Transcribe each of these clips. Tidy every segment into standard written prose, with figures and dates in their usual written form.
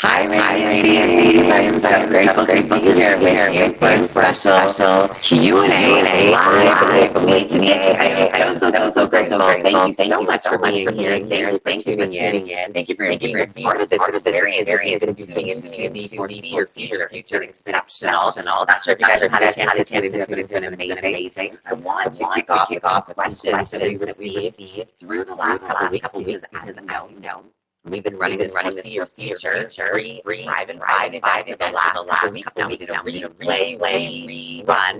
Hi, Radiant. I am so grateful to be here with you for a special Q&A live with me today. I am so grateful. Thank you so much for being here. Thank you for tuning in. Thank you for being a part of this experience that you've been tuning into the Foresee Your Future. It's been exceptional. Not sure if you guys have had a chance to tune into it, but it's been amazing. I want to kick off with some questions that we received through the last couple of weeks because, as you know, we've been running this Foresee Your Future free, live and five for the last couple weeks now. We did a rerun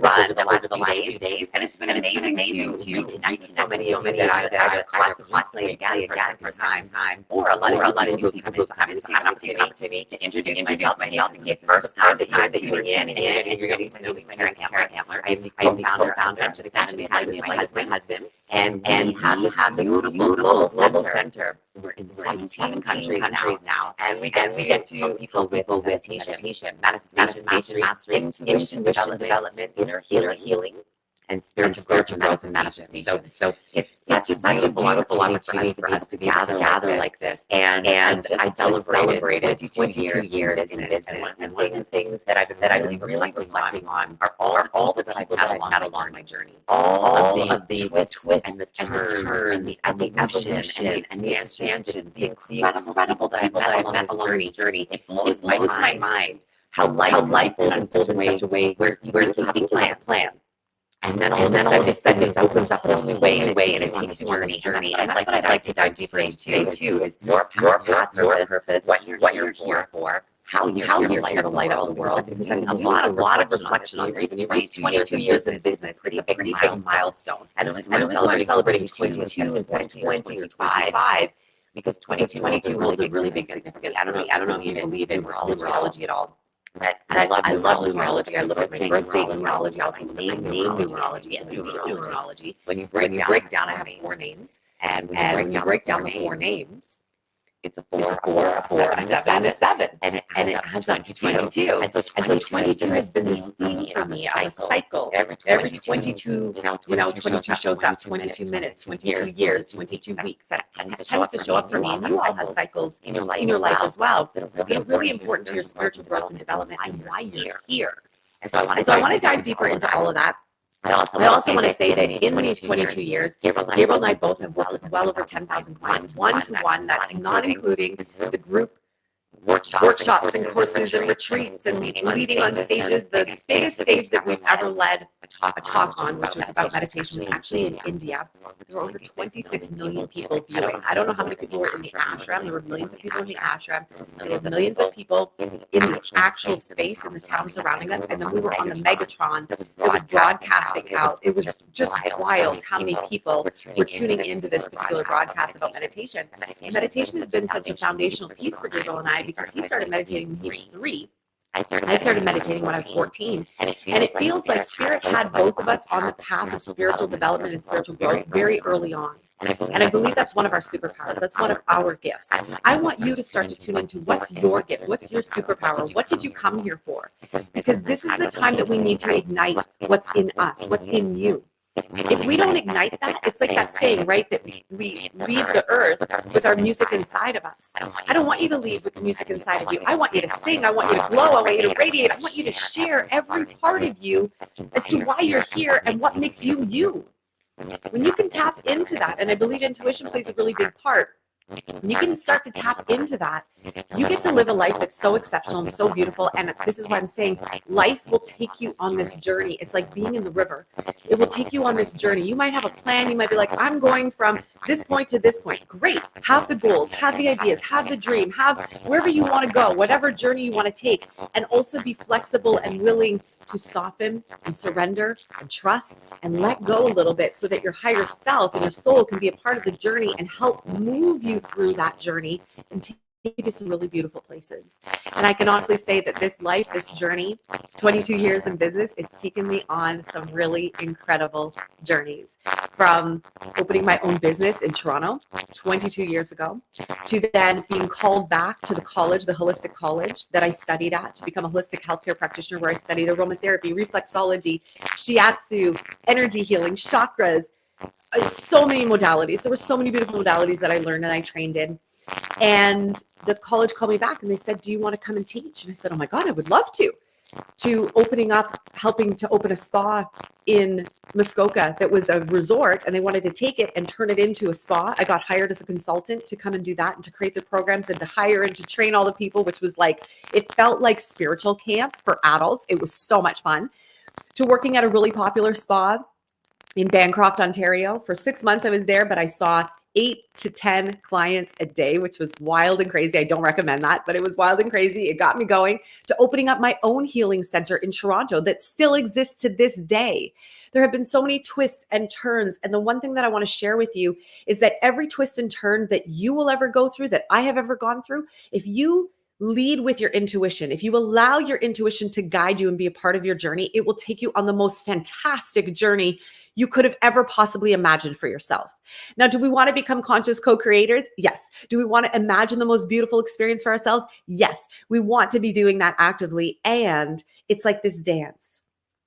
over the last few days, and it's been amazing to reconnect with so many of you that I've caught playing again for some time, or a lot of new people who haven't taken an opportunity to introduce myself in case it's the first time that you're tuning in and you're getting to know me. My name is Tara Hamler. I am the co-founder of Ascension Academy with my husband, and we have this beautiful global center. We're in 17 countries now, and we get to help people with meditation, manifestation mastery, intuition development, inner healing, and spiritual growth and manifestation. So it's such a beautiful opportunity for us to gather like this. And I celebrated 22 years in business. And one of the things that I've been really reflecting on are all the people that I've met along my journey. All of the twists and the turns and the evolution and the expansion, the incredible people that I've met along this journey. It blows my mind how life can unfold in such a way where you think you have a plan. And then all of a sudden it opens up a whole new way, and it takes you on this journey. And that's what I'd like to dive deeper into today too, is your path, your purpose, what you're here for, how you're here to light up the world. Because a lot of reflection on this. When you reach 22 years in business, it's a pretty big milestone. And it was celebrating 22 instead of 25, because 2022 holds a really big significance. I don't know if you believe in numerology at all. But I love numerology. I look at my birthday numerology. I also name numerology and numerology. When you break down, I have 4 names, and when you break down the 4 names, it's a 4, a 7, and it adds up to 22. And so 22 has been this theme for me, a cycle. Every 22, 22 shows up, 22 minutes, 22 years, 22 weeks. That tends to show up for me. And you all have cycles in your life as well. They're really important to your spiritual growth and development and why you're here. And so I want to dive deeper into all of that. I also want to say that in these 22 years, Gabriel and I both have worked with well over 10,000 clients, one-to-one. That's not including the group workshops and courses and retreats and leading on stages. The biggest stage that we've ever led a talk on, which was about meditation, was actually in India. There were over 26 million people viewing. I don't know how many people were in the ashram. There were millions of people in the ashram. There were millions of people in the actual space in the town surrounding us. And then we were on the Megatron that was broadcasting out. It was just wild how many people were tuning into this particular broadcast about meditation. Meditation has been such a foundational piece for Gabriel and I, because he started meditating when he was 3. I started meditating when I was 14. And it feels like Spirit had both of us on the path of spiritual development and spiritual growth very early on. And I believe that's one of our superpowers. That's one of our gifts. I want you to start to tune into what's your gift, what's your superpower, what did you come here for? Because this is the time that we need to ignite what's in us, what's in you. If we don't ignite that, it's like that saying, right, that we leave the earth with our music inside of us. I don't want you to leave with the music inside of you. I want you to sing. I want you to glow. I want you to radiate. I want you to share every part of you as to why you're here and what makes you you. When you can tap into that, and I believe intuition plays a really big part, when you can start to tap into that, you get to live a life that's so exceptional and so beautiful. And this is why I'm saying life will take you on this journey. It's like being in the river. It will take you on this journey. You might have a plan. You might be like, I'm going from this point to this point. Great. Have the goals, have the ideas, have the dream, have wherever you want to go, whatever journey you want to take. And also be flexible and willing to soften and surrender and trust and let go a little bit so that your higher self and your soul can be a part of the journey and help move you through that journey and take you to some really beautiful places. And I can honestly say that this life, this journey, 22 years in business, it's taken me on some really incredible journeys. From opening my own business in Toronto 22 years ago, to then being called back to the college, the holistic college that I studied at, to become a holistic healthcare practitioner, where I studied aromatherapy, reflexology, shiatsu, energy healing, chakras, so many modalities. There were so many beautiful modalities that I learned and I trained in. And the college called me back and they said, do you want to come and teach? And I said, oh my God, I would love to helping to open a spa in Muskoka that was a resort, and they wanted to take it and turn it into a spa. I got hired as a consultant to come and do that and to create the programs and to hire and to train all the people, which was like, it felt like spiritual camp for adults. It was so much fun. To working at a really popular spa in Bancroft, Ontario. For 6 months I was there, but I saw 8 to 10 clients a day, which was wild and crazy. I don't recommend that, but it was wild and crazy. It got me going to opening up my own healing center in Toronto that still exists to this day. There have been so many twists and turns. And the one thing that I want to share with you is that every twist and turn that you will ever go through, that I have ever gone through, if you lead with your intuition, if you allow your intuition to guide you and be a part of your journey, it will take you on the most fantastic journey you could have ever possibly imagined for yourself. Now, do we want to become conscious co-creators? Yes. Do we want to imagine the most beautiful experience for ourselves? Yes. We want to be doing that actively. And it's like this dance,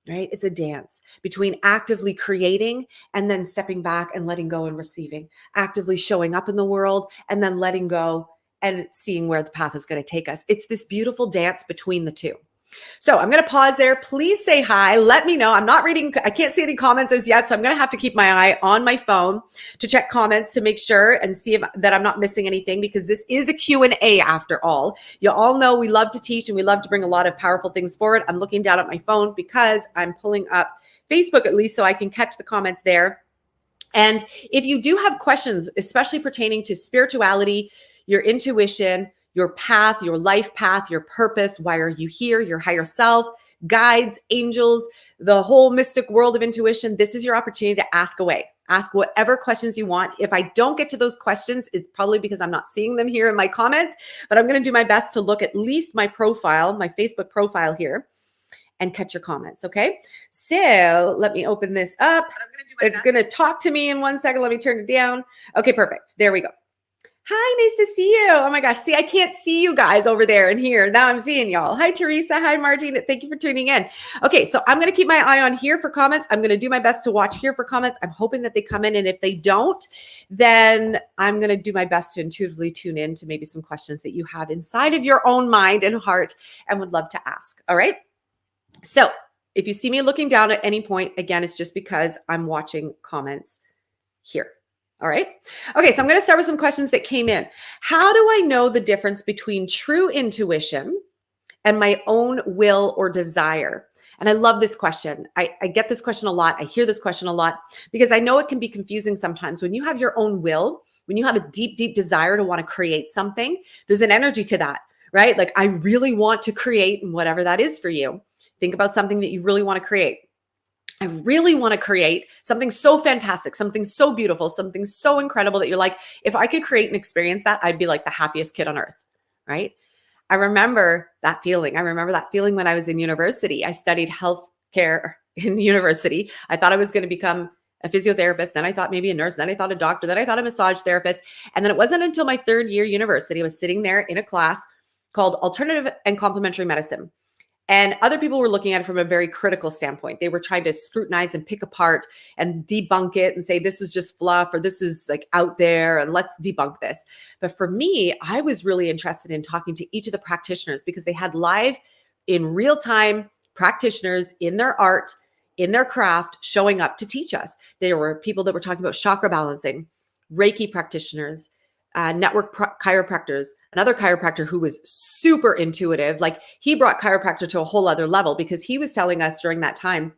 right? It's a dance between actively creating and then stepping back and letting go and receiving, actively showing up in the world and then letting go and seeing where the path is going to take us. It's this beautiful dance between the two. So I'm going to pause there. Please say hi. Let me know. I'm not reading. I can't see any comments as yet. So I'm going to have to keep my eye on my phone to check comments to make sure and see that I'm not missing anything, because this is a Q&A after all. You all know we love to teach and we love to bring a lot of powerful things forward. I'm looking down at my phone because I'm pulling up Facebook at least so I can catch the comments there. And if you do have questions, especially pertaining to spirituality, your intuition, your path, your life path, your purpose, why are you here, your higher self, guides, angels, the whole mystic world of intuition, this is your opportunity to ask away. Ask whatever questions you want. If I don't get to those questions, it's probably because I'm not seeing them here in my comments, but I'm going to do my best to look at least my profile, my Facebook profile here, and catch your comments, okay? So let me open this up. It's going to talk to me in 1 second. Let me turn it down. Okay, perfect. There we go. Hi, nice to see you. Oh my gosh. See, I can't see you guys over there and here. Now I'm seeing y'all. Hi, Teresa. Hi, Margine. Thank you for tuning in. Okay, so I'm going to keep my eye on here for comments. I'm going to do my best to watch here for comments. I'm hoping that they come in. And if they don't, then I'm going to do my best to intuitively tune in to maybe some questions that you have inside of your own mind and heart and would love to ask. All right. So if you see me looking down at any point, again, it's just because I'm watching comments here. All right. Okay. So I'm going to start with some questions that came in. How do I know the difference between true intuition and my own will or desire? And I love this question. I get this question a lot. I hear this question a lot because I know it can be confusing sometimes. When you have your own will, when you have a deep, deep desire to want to create something, there's an energy to that, right? Like I really want to create whatever that is for you. Think about something that you really want to create. I really want to create something so fantastic, something so beautiful, something so incredible that you're like, if I could create and experience that, I'd be like the happiest kid on earth, right? I remember that feeling. I remember that feeling when I was in university. I studied healthcare in university. I thought I was going to become a physiotherapist. Then I thought maybe a nurse. Then I thought a doctor. Then I thought a massage therapist. And then it wasn't until my third year university, I was sitting there in a class called Alternative and Complementary Medicine. And other people were looking at it from a very critical standpoint. They were trying to scrutinize and pick apart and debunk it and say, this is just fluff or this is like out there and let's debunk this. But for me, I was really interested in talking to each of the practitioners because they had live in real time practitioners in their art, in their craft, showing up to teach us. There were people that were talking about chakra balancing, Reiki practitioners, network chiropractors, another chiropractor who was super intuitive. Like he brought chiropractor to a whole other level because he was telling us during that time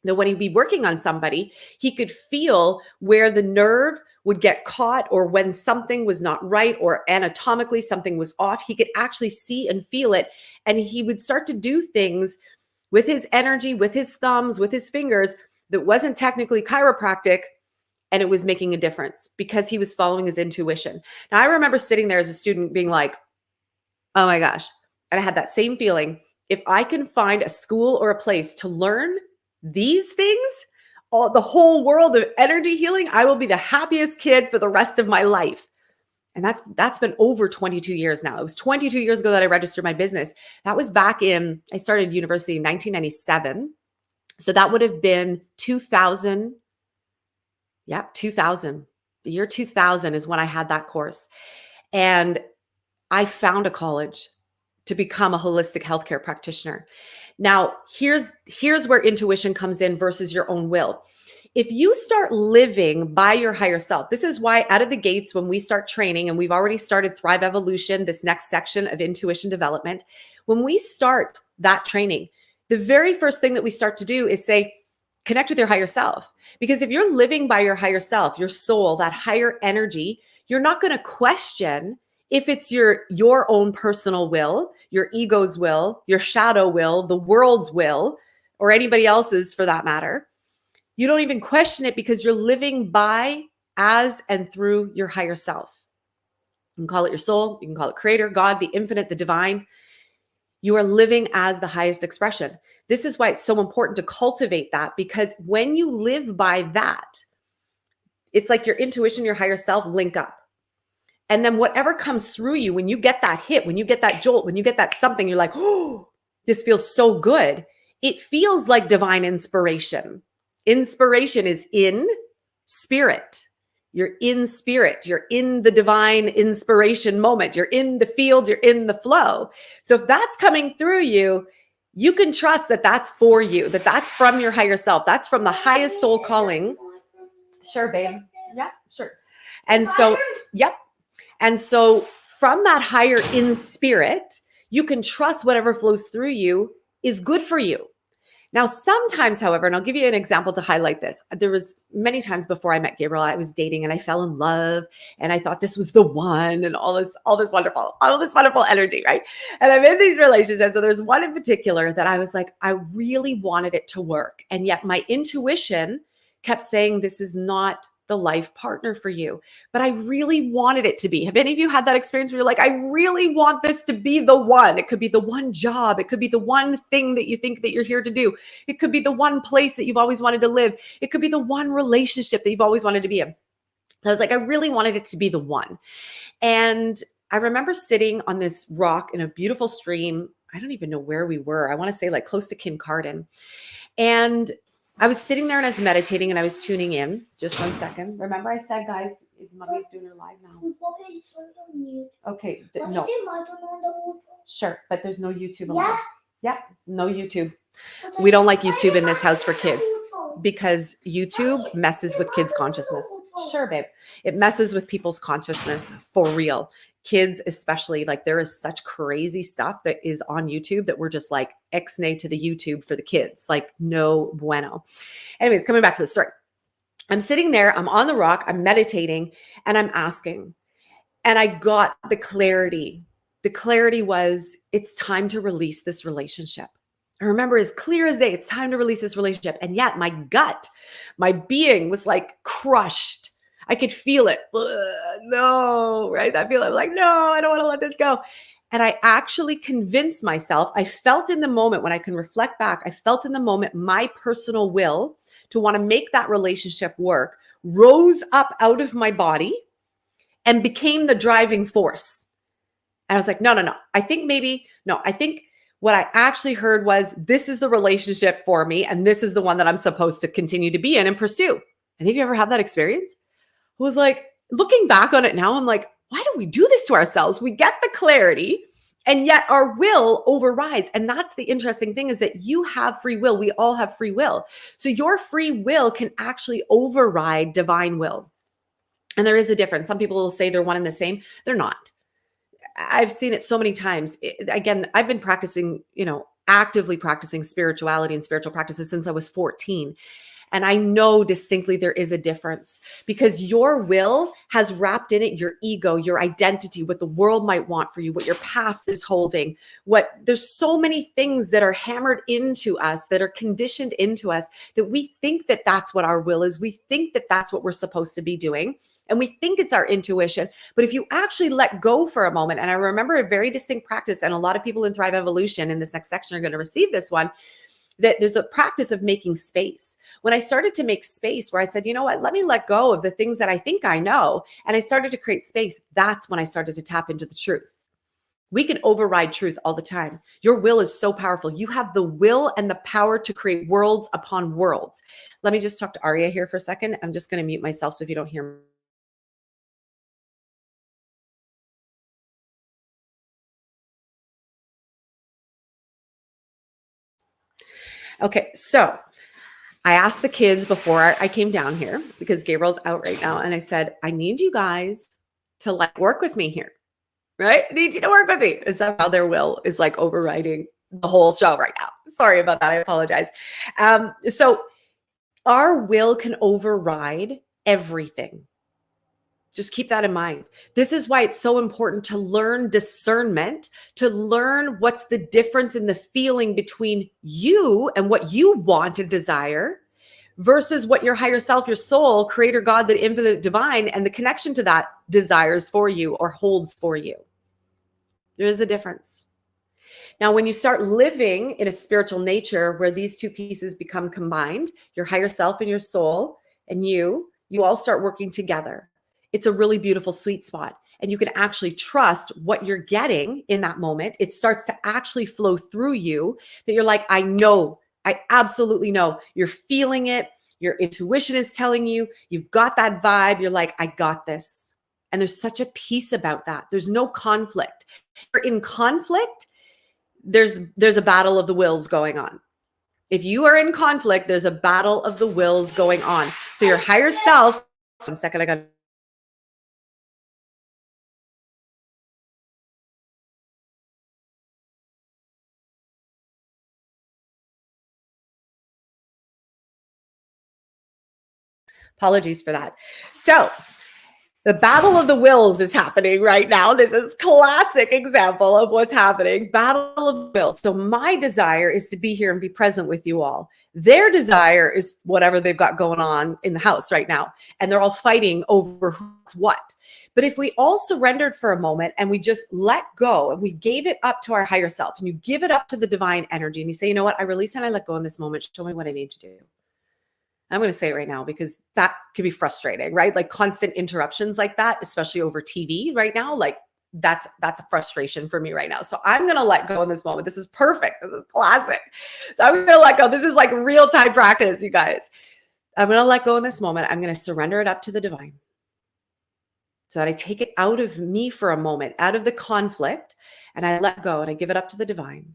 that when he'd be working on somebody, he could feel where the nerve would get caught or when something was not right or anatomically something was off. He could actually see and feel it. And he would start to do things with his energy, with his thumbs, with his fingers that wasn't technically chiropractic. And it was making a difference because he was following his intuition. Now, I remember sitting there as a student being like, oh my gosh. And I had that same feeling. If I can find a school or a place to learn these things, the whole world of energy healing, I will be the happiest kid for the rest of my life. And that's been over 22 years now. It was 22 years ago that I registered my business. That was I started university in 1997. So that would have been 2000. Yep, 2000. The year 2000 is when I had that course. And I found a college to become a holistic healthcare practitioner. Now, here's where intuition comes in versus your own will. If you start living by your higher self, this is why out of the gates, when we start training, and we've already started Thrive Evolution, this next section of intuition development, when we start that training, the very first thing that we start to do is say, connect with your higher self. Because if you're living by your higher self, your soul, that higher energy, you're not going to question if it's your own personal will, your ego's will, your shadow will, the world's will, or anybody else's for that matter. You don't even question it because you're living by, as, and through your higher self. You can call it your soul, you can call it creator, God, the infinite, the divine. You are living as the highest expression. This is why it's so important to cultivate that, because when you live by that, it's like your intuition, your higher self link up. And then whatever comes through you, when you get that hit, when you get that jolt, when you get that something, you're like, oh, this feels so good. It feels like divine inspiration. Inspiration is in spirit. You're in spirit. You're in the divine inspiration moment. You're in the field. You're in the flow. So if that's coming through you, you can trust that that's for you, that that's from your higher self. That's from the highest soul calling. Sure, babe. Yeah, sure. And so, yep. And so from that higher in spirit, you can trust whatever flows through you is good for you. Now, sometimes, however, and I'll give you an example to highlight this. There was many times before I met Gabriel, I was dating and I fell in love and I thought this was the one and all this wonderful energy, right? And I'm in these relationships. So there's one in particular that I was like, I really wanted it to work. And yet my intuition kept saying, this is not the life partner for you. But I really wanted it to be. Have any of you had that experience where you're like, I really want this to be the one? It could be the one job. It could be the one thing that you think that you're here to do. It could be the one place that you've always wanted to live. It could be the one relationship that you've always wanted to be in. So I was like, I really wanted it to be the one. And I remember sitting on this rock in a beautiful stream. I don't even know where we were. I want to say like close to Kincardine. And I was sitting there and I was meditating and I was tuning in. Just 1 second. Remember I said, guys, mommy's doing her live now. Okay. No. Sure. But there's no YouTube. Yeah. Yeah. No YouTube. We don't like YouTube in this house for kids because YouTube messes with kids' consciousness. Sure, babe. It messes with people's consciousness for real. Kids, especially, like there is such crazy stuff that is on YouTube that we're just like ex-nay to the YouTube for the kids, like no bueno. Anyways, coming back to the story. I'm sitting there, I'm on the rock, I'm meditating, and I'm asking. And I got the clarity. The clarity was, it's time to release this relationship. I remember as clear as day, it's time to release this relationship. And yet my gut, my being was like crushed. I could feel it. No, right? I feel like, no, I don't want to let this go. And I actually convinced myself, I felt in the moment when I can reflect back, I felt in the moment my personal will to want to make that relationship work rose up out of my body and became the driving force. And I was like, no. I think what I actually heard was, this is the relationship for me. And this is the one that I'm supposed to continue to be in and pursue. And have you ever had that experience? It was like, looking back on it now, I'm like, why do we do this to ourselves? We get the clarity and yet our will overrides. And that's the interesting thing, is that you have free will. We all have free will. So your free will can actually override divine will. And there is a difference. Some people will say they're one and the same. They're not. I've seen it so many times. Again, I've been practicing, actively practicing spirituality and spiritual practices since I was 14. And I know distinctly there is a difference, because your will has wrapped in it your ego, your identity, what the world might want for you, what your past is holding, there's so many things that are hammered into us, that are conditioned into us, that we think that that's what our will is. We think that that's what we're supposed to be doing. And we think it's our intuition. But if you actually let go for a moment, and I remember a very distinct practice, and a lot of people in Thrive Evolution in this next section are going to receive this one, that there's a practice of making space. When I started to make space, where I said, you know what, let me let go of the things that I think I know, and I started to create space, that's when I started to tap into the truth. We can override truth all the time. Your will is so powerful. You have the will and the power to create worlds upon worlds. Let me just talk to Aria here for a second. I'm just going to mute myself so if you don't hear me. Okay, so I asked the kids before I came down here because Gabriel's out right now. And I said, I need you guys to like work with me here, right? I need you to work with me. And somehow their will is like overriding the whole show right now. Sorry about that. I apologize. So our will can override everything. Just keep that in mind. This is why it's so important to learn discernment, to learn what's the difference in the feeling between you and what you want and desire versus what your higher self, your soul, creator, God, the infinite divine, and the connection to that desires for you or holds for you. There is a difference. Now, when you start living in a spiritual nature where these two pieces become combined, your higher self and your soul and you all start working together. It's a really beautiful sweet spot. And you can actually trust what you're getting in that moment. It starts to actually flow through you that you're like, I know, I absolutely know. You're feeling it. Your intuition is telling you, you've got that vibe. You're like, I got this. And there's such a peace about that. There's no conflict. You're in conflict, there's a battle of the wills going on. If you are in conflict, there's a battle of the wills going on. So your higher self, 1 second, I got apologies for that. So the battle of the wills is happening right now. This is classic example of what's happening. Battle of wills. So my desire is to be here and be present with you all. Their desire is whatever they've got going on in the house right now. And they're all fighting over who's what. But if we all surrendered for a moment and we just let go and we gave it up to our higher self and you give it up to the divine energy and you say, you know what, I release and I let go in this moment. Show me what I need to do. I'm going to say it right now because that could be frustrating, right? Like constant interruptions like that, especially over TV right now, like that's a frustration for me right now. So I'm going to let go in this moment. This is perfect. This is classic. So I'm going to let go. This is like real time practice, you guys. I'm going to let go in this moment. I'm going to surrender it up to the divine so that I take it out of me for a moment, out of the conflict, and I let go and I give it up to the divine.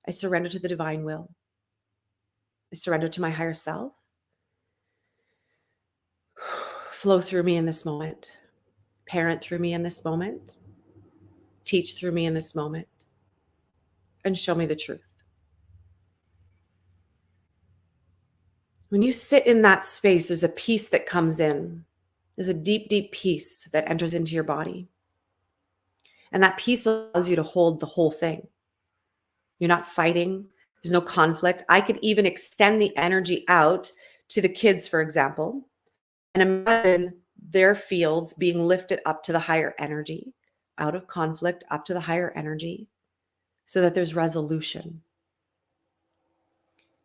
I surrender to the divine will. I surrender to my higher self. Flow through me in this moment, parent through me in this moment, teach through me in this moment, and show me the truth. When you sit in that space, there's a peace that comes in. There's a deep, deep peace that enters into your body. And that peace allows you to hold the whole thing. You're not fighting. There's no conflict. I could even extend the energy out to the kids, for example, and imagine their fields being lifted up to the higher energy, out of conflict, up to the higher energy, so that there's resolution.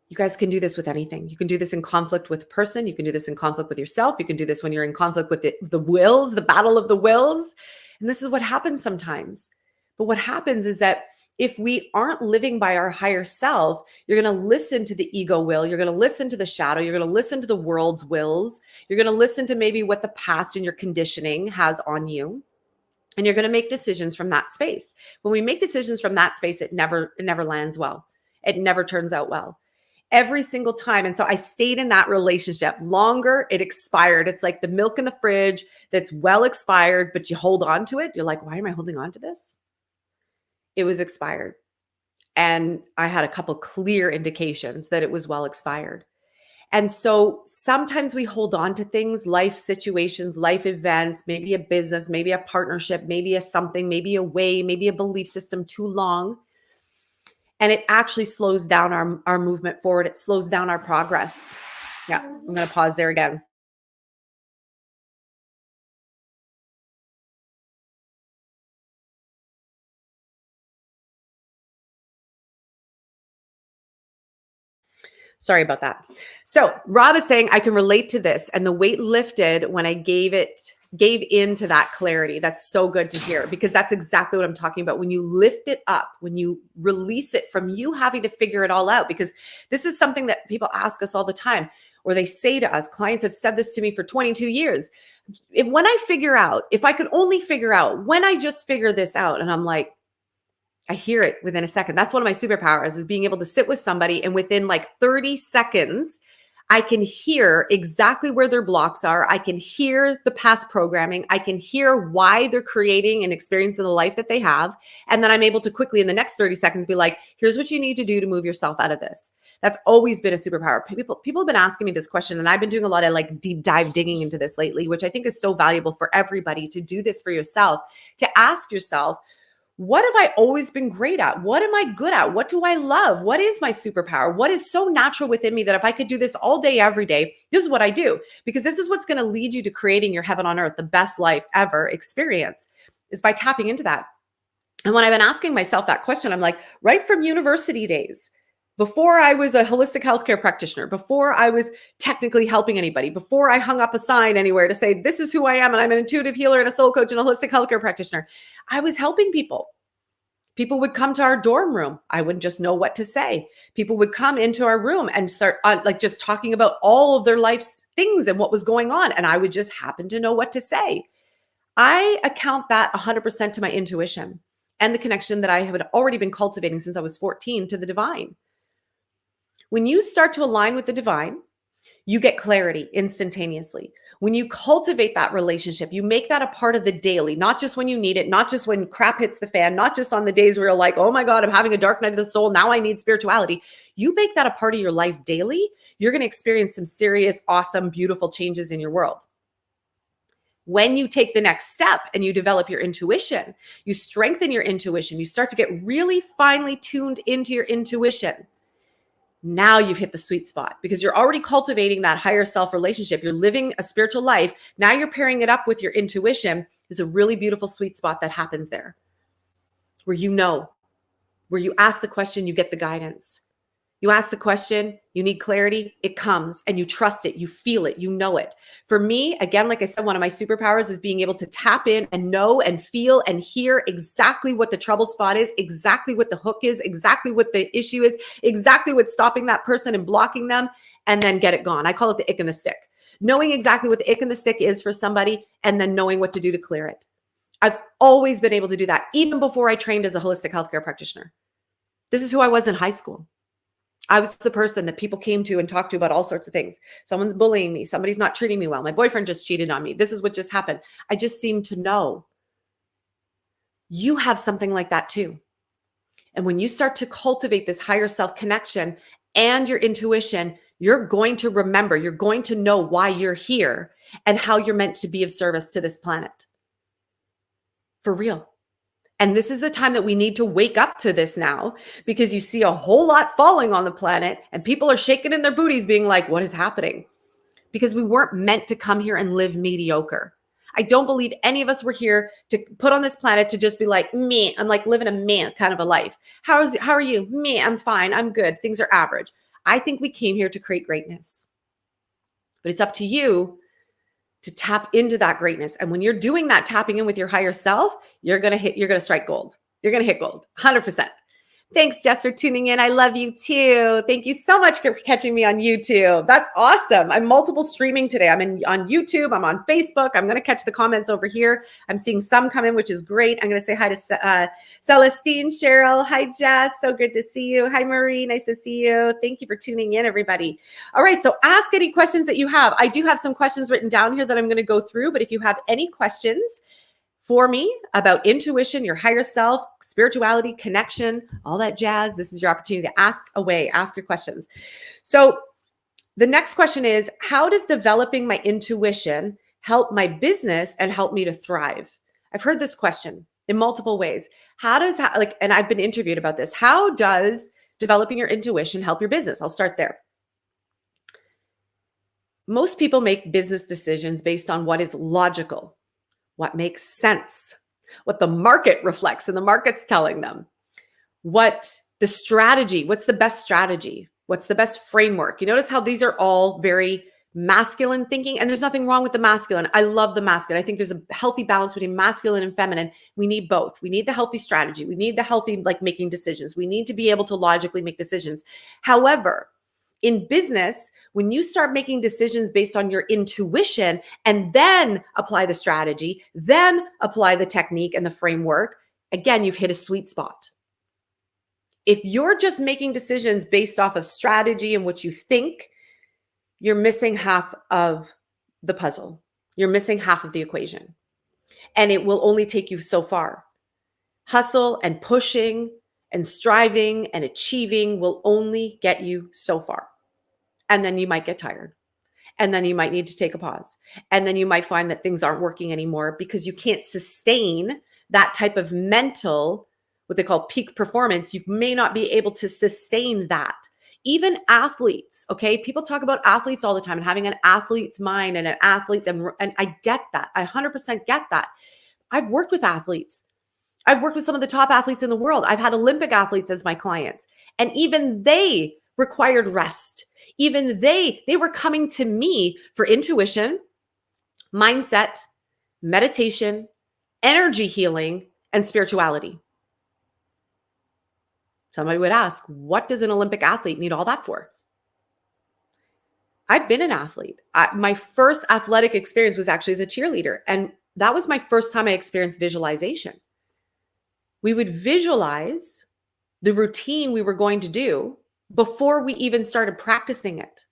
You guys can do this with anything. You can do this in conflict with a person. You can do this in conflict with yourself. You can do this when you're in conflict with the wills, the battle of the wills. And this is what happens sometimes. But what happens is that if we aren't living by our higher self, you're going to listen to the ego will. You're going to listen to the shadow. You're going to listen to the world's wills. You're going to listen to maybe what the past and your conditioning has on you. And you're going to make decisions from that space. When we make decisions from that space, it never lands well. It never turns out well. Every single time. And so I stayed in that relationship longer. It expired. It's like the milk in the fridge that's well expired, but you hold on to it. You're like, why am I holding on to this? It was expired. And I had a couple clear indications that it was well expired. And so sometimes we hold on to things, life situations, life events, maybe a business, maybe a partnership, maybe a something, maybe a way, maybe a belief system too long. And it actually slows down our movement forward. It slows down our progress. Yeah, I'm going to pause there again. Sorry about that. So Rob is saying, I can relate to this. And the weight lifted when I gave into that clarity. That's so good to hear because that's exactly what I'm talking about. When you lift it up, when you release it from you having to figure it all out, because this is something that people ask us all the time, or they say to us, clients have said this to me for 22 years. If I could only figure out, when I just figure this out, and I'm like, I hear it within a second. That's one of my superpowers, is being able to sit with somebody and within like 30 seconds, I can hear exactly where their blocks are. I can hear the past programming. I can hear why they're creating and experiencing the life that they have. And then I'm able to quickly in the next 30 seconds be like, here's what you need to do to move yourself out of this. That's always been a superpower. People have been asking me this question, and I've been doing a lot of like deep dive digging into this lately, which I think is so valuable for everybody to do this for yourself, to ask yourself, what have I always been great at? What am I good at? What do I love? What is my superpower? What is so natural within me that if I could do this all day, every day, this is what I do? Because this is what's going to lead you to creating your heaven on earth, the best life ever experience, is by tapping into that. And when I've been asking myself that question, I'm like, right from university days, before I was a holistic healthcare practitioner, before I was technically helping anybody, before I hung up a sign anywhere to say, this is who I am, and I'm an intuitive healer and a soul coach and a holistic healthcare practitioner, I was helping people. People would come to our dorm room. I wouldn't just know what to say. People would come into our room and start like just talking about all of their life's things and what was going on. And I would just happen to know what to say. I account that 100% to my intuition and the connection that I had already been cultivating since I was 14 to the divine. When you start to align with the divine, you get clarity instantaneously. When you cultivate that relationship, you make that a part of the daily, not just when you need it, not just when crap hits the fan, not just on the days where you're like, oh my God, I'm having a dark night of the soul. Now I need spirituality. You make that a part of your life daily. You're going to experience some serious, awesome, beautiful changes in your world. When you take the next step and you develop your intuition, you strengthen your intuition, you start to get really finely tuned into your intuition. Now you've hit the sweet spot because you're already cultivating that higher self relationship. You're living a spiritual life. Now you're pairing it up with your intuition. There's a really beautiful sweet spot that happens there where you know, where you ask the question, you get the guidance. You ask the question, you need clarity, it comes, and you trust it, you feel it, you know it. For me, again, like I said, one of my superpowers is being able to tap in and know and feel and hear exactly what the trouble spot is, exactly what the hook is, exactly what the issue is, exactly what's stopping that person and blocking them, and then get it gone. I call it the ick and the stick. Knowing exactly what the ick and the stick is for somebody, and then knowing what to do to clear it. I've always been able to do that, even before I trained as a holistic healthcare practitioner. This is who I was in high school. I was the person that people came to and talked to about all sorts of things. Someone's bullying me. Somebody's not treating me well. My boyfriend just cheated on me. This is what just happened. I just seem to know. You have something like that too. And when you start to cultivate this higher self connection and your intuition, you're going to remember, you're going to know why you're here and how you're meant to be of service to this planet. For real. And this is the time that we need to wake up to this now, because you see a whole lot falling on the planet and people are shaking in their booties being like, what is happening? Because we weren't meant to come here and live mediocre. I don't believe any of us were here to put on this planet to just be like, me, I'm like living a meh kind of a life. How are you? Me, I'm fine. I'm good. Things are average. I think we came here to create greatness. But it's up to you to tap into that greatness. And when you're doing that, tapping in with your higher self, you're going to strike gold. You're going to hit gold 100%. Thanks, Jess, for tuning in. I love you too. Thank you so much for catching me on YouTube. That's awesome. I'm multiple streaming today. I'm on YouTube. I'm on Facebook. I'm going to catch the comments over here. I'm seeing some come in, which is great. I'm going to say hi to Celestine, Cheryl. Hi, Jess. So good to see you. Hi, Marie. Nice to see you. Thank you for tuning in, everybody. All right. So ask any questions that you have. I do have some questions written down here that I'm going to go through, but if you have any questions for me about intuition, your higher self, spirituality, connection, all that jazz, this is your opportunity to ask away, ask your questions. So the next question is, how does developing my intuition help my business and help me to thrive? I've heard this question in multiple ways. And I've been interviewed about this. How does developing your intuition help your business? I'll start there. Most people make business decisions based on what is logical, what makes sense, what the market reflects and the market's telling them, what the strategy, what's the best strategy, what's the best framework. You notice how these are all very masculine thinking, and there's nothing wrong with the masculine. I love the masculine. I think there's a healthy balance between masculine and feminine. We need both. We need the healthy strategy. We need the healthy, making decisions. We need to be able to logically make decisions. However, in business, when you start making decisions based on your intuition and then apply the strategy, then apply the technique and the framework, again, you've hit a sweet spot. If you're just making decisions based off of strategy and what you think, you're missing half of the puzzle. You're missing half of the equation. And it will only take you so far. Hustle and pushing and striving and achieving will only get you so far. And then you might get tired. And then you might need to take a pause. And then you might find that things aren't working anymore because you can't sustain that type of mental, what they call peak performance. You may not be able to sustain that. Even athletes, okay? People talk about athletes all the time and having an athlete's mind and an athlete's, and I get that. I 100% get that. I've worked with athletes. I've worked with some of the top athletes in the world. I've had Olympic athletes as my clients. And even they required rest. Even they were coming to me for intuition, mindset, meditation, energy healing, and spirituality. Somebody would ask, what does an Olympic athlete need all that for? I've been an athlete. My first athletic experience was actually as a cheerleader. And that was my first time I experienced visualization. We would visualize the routine we were going to do before we even started practicing it.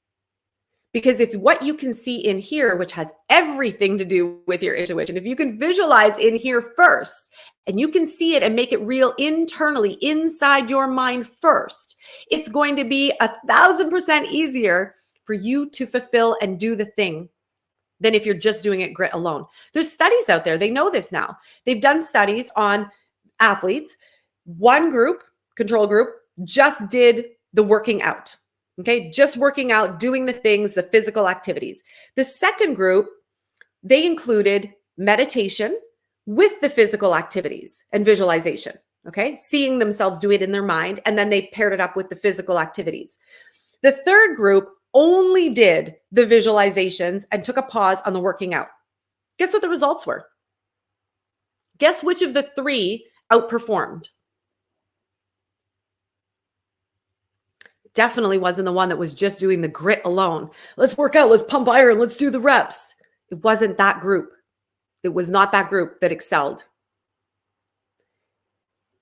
Because if what you can see in here, which has everything to do with your intuition, if you can visualize in here first, and you can see it and make it real internally inside your mind first, it's going to be 1,000% easier for you to fulfill and do the thing than if you're just doing it grit alone. There's studies out there. They know this now. They've done studies on athletes. One group, control group, just did the working out. Okay, just working out, doing the things, the physical activities. The second group, they included meditation with the physical activities and visualization. Okay, seeing themselves do it in their mind, and then they paired it up with the physical activities. The third group only did the visualizations and took a pause on the working out. Guess what the results were? Guess which of the three outperformed? Definitely wasn't the one that was just doing the grit alone. Let's work out, let's pump iron, let's do the reps. It wasn't that group. It was not that group that excelled.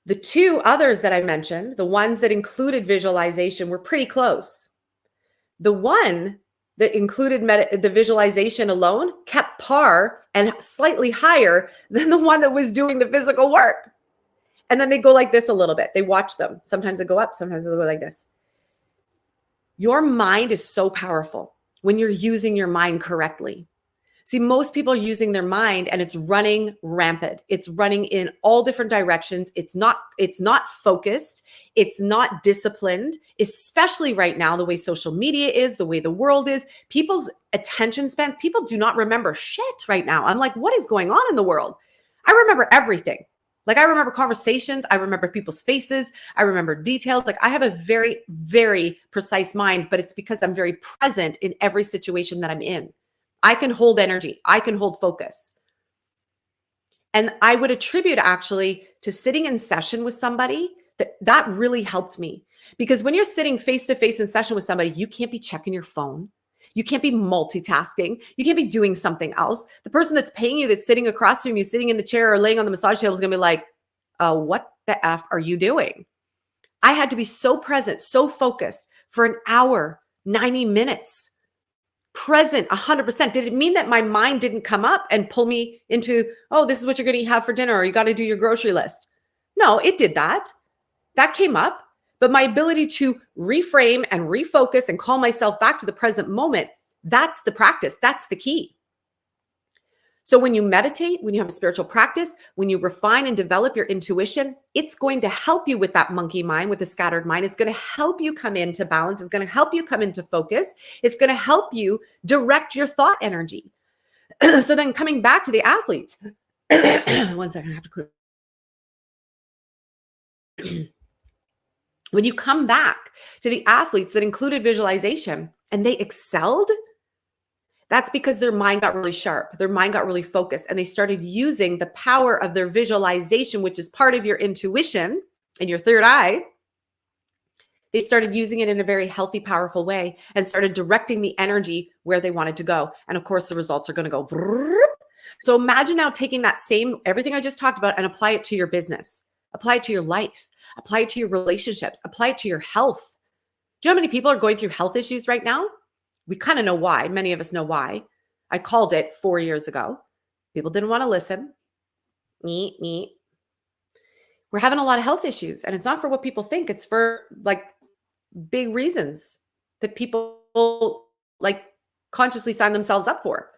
The two others that I mentioned, the ones that included visualization, were pretty close. The one that included the visualization alone kept par and slightly higher than the one that was doing the physical work. And then they go like this a little bit. They watch them. Sometimes they go up, sometimes they go like this. Your mind is so powerful when you're using your mind correctly. See, most people are using their mind and it's running rampant. It's running in all different directions. It's not focused. It's not disciplined, especially right now, the way social media is, the way the world is. People's attention spans, people do not remember shit right now. I'm like, what is going on in the world? I remember everything. Like, I remember conversations. I remember people's faces. I remember details. Like, I have a very, very precise mind, but it's because I'm very present in every situation that I'm in. I can hold energy. I can hold focus. And I would attribute actually to sitting in session with somebody that really helped me. Because when you're sitting face-to-face in session with somebody, you can't be checking your phone. You can't be multitasking. You can't be doing something else. The person that's paying you, that's sitting across from you, sitting in the chair or laying on the massage table, is going to be like, what the F are you doing? I had to be so present, so focused for an hour, 90 minutes, present 100%. Did it mean that my mind didn't come up and pull me into, oh, this is what you're going to have for dinner, or you got to do your grocery list? No, it did that. That came up. But my ability to reframe and refocus and call myself back to the present moment, that's the practice. That's the key. So when you meditate, when you have a spiritual practice, when you refine and develop your intuition, it's going to help you with that monkey mind, with the scattered mind. It's going to help you come into balance. It's going to help you come into focus. It's going to help you direct your thought energy. So then coming back to the athletes, 1 second, I have to clear. When you come back to the athletes that included visualization and they excelled, that's because their mind got really sharp. Their mind got really focused, and they started using the power of their visualization, which is part of your intuition and your third eye. They started using it in a very healthy, powerful way and started directing the energy where they wanted to go. And of course, the results are going to go. So imagine now taking that same, everything I just talked about, and apply it to your business, apply it to your life, apply it to your relationships, apply it to your health. Do you know how many people are going through health issues right now? We kind of know why. Many of us know why. I called it 4 years ago. People didn't want to listen. We're having a lot of health issues, and it's not for what people think. It's for like big reasons that people like consciously sign themselves up for.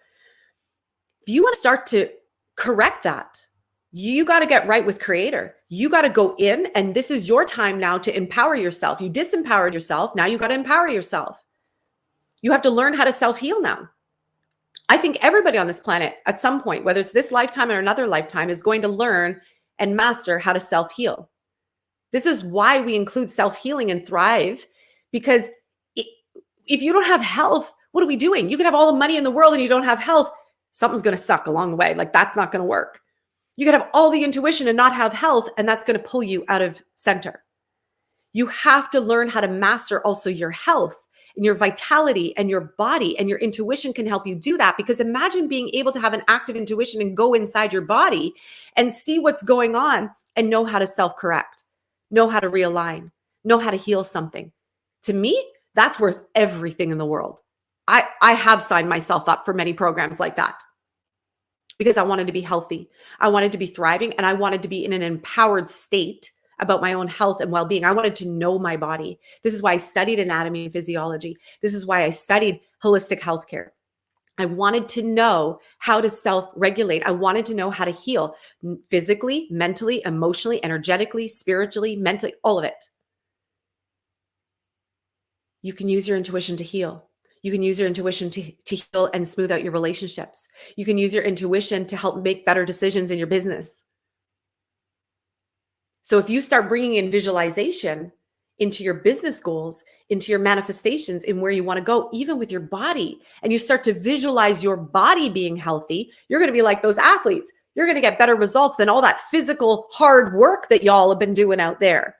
If you want to start to correct that, you got to get right with Creator. You got to go in, and this is your time now to empower yourself. You disempowered yourself. Now you got to empower yourself. You have to learn how to self-heal now. I think everybody on this planet at some point, whether it's this lifetime or another lifetime, is going to learn and master how to self-heal. This is why we include self-healing and Thrive, because if you don't have health, what are we doing? You can have all the money in the world and you don't have health, something's going to suck along the way. Like, that's not going to work. You can have all the intuition and not have health, and that's going to pull you out of center. You have to learn how to master also your health and your vitality and your body, and your intuition can help you do that. Because imagine being able to have an active intuition and go inside your body and see what's going on and know how to self-correct, know how to realign, know how to heal something. To me, that's worth everything in the world. I have signed myself up for many programs like that because I wanted to be healthy. I wanted to be thriving, and I wanted to be in an empowered state about my own health and well-being. I wanted to know my body. This is why I studied anatomy and physiology. This is why I studied holistic healthcare. I wanted to know how to self-regulate. I wanted to know how to heal physically, mentally, emotionally, energetically, spiritually, mentally, all of it. You can use your intuition to heal. You can use your intuition to heal and smooth out your relationships. You can use your intuition to help make better decisions in your business. So if you start bringing in visualization into your business goals, into your manifestations, in where you want to go, even with your body, and you start to visualize your body being healthy, you're going to be like those athletes. You're going to get better results than all that physical hard work that y'all have been doing out there.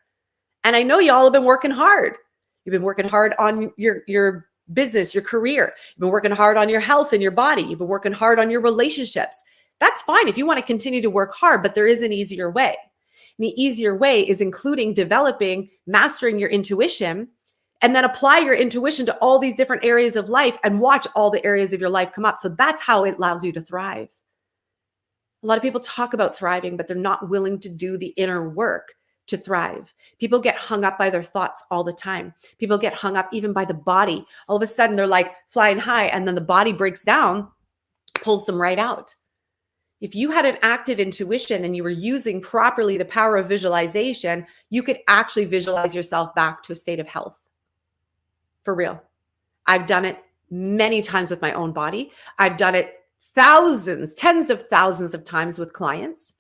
And I know y'all have been working hard. You've been working hard on your business, your career. You've been working hard on your health and your body. You've been working hard on your relationships. That's fine if you want to continue to work hard, but there is an easier way. And the easier way is including developing, mastering your intuition, and then apply your intuition to all these different areas of life and watch all the areas of your life come up. So that's how it allows you to thrive. A lot of people talk about thriving, but they're not willing to do the inner work to thrive. People get hung up by their thoughts all the time. People get hung up even by the body. All of a sudden they're like flying high, and then the body breaks down, pulls them right out. If you had an active intuition and you were using properly the power of visualization, you could actually visualize yourself back to a state of health. For real. I've done it many times with my own body. I've done it thousands, tens of thousands of times with clients.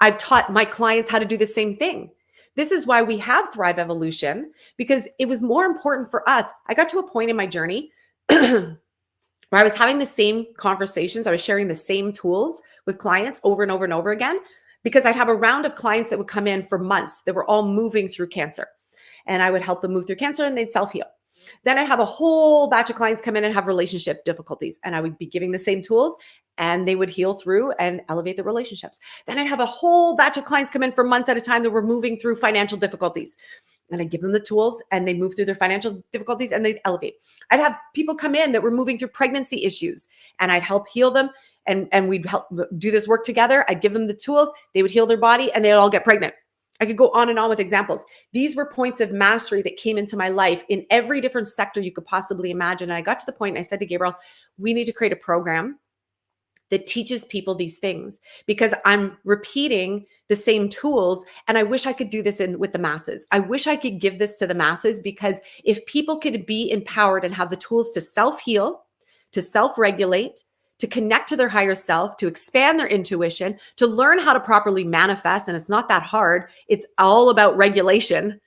I've taught my clients how to do the same thing. This is why we have Thrive Evolution, because it was more important for us. I got to a point in my journey where I was having the same conversations. I was sharing the same tools with clients over and over and over again, because I'd have a round of clients that would come in for months that were all moving through cancer. And I would help them move through cancer, and they'd self-heal. Then I'd have a whole batch of clients come in and have relationship difficulties, and I would be giving the same tools, and they would heal through and elevate the relationships. Then I'd have a whole batch of clients come in for months at a time that were moving through financial difficulties. And I'd give them the tools, and they move through their financial difficulties, and they'd elevate. I'd have people come in that were moving through pregnancy issues, and I'd help heal them, and we'd help do this work together. I'd give them the tools, they would heal their body, and they'd all get pregnant. I could go on and on with examples. These were points of mastery that came into my life in every different sector you could possibly imagine. And I got to the point and I said to Gabriel, we need to create a program that teaches people these things, because I'm repeating the same tools. And I wish I could do this with the masses. I wish I could give this to the masses, because if people could be empowered and have the tools to self-heal, to self-regulate, to connect to their higher self, to expand their intuition, to learn how to properly manifest. And it's not that hard. It's all about regulation.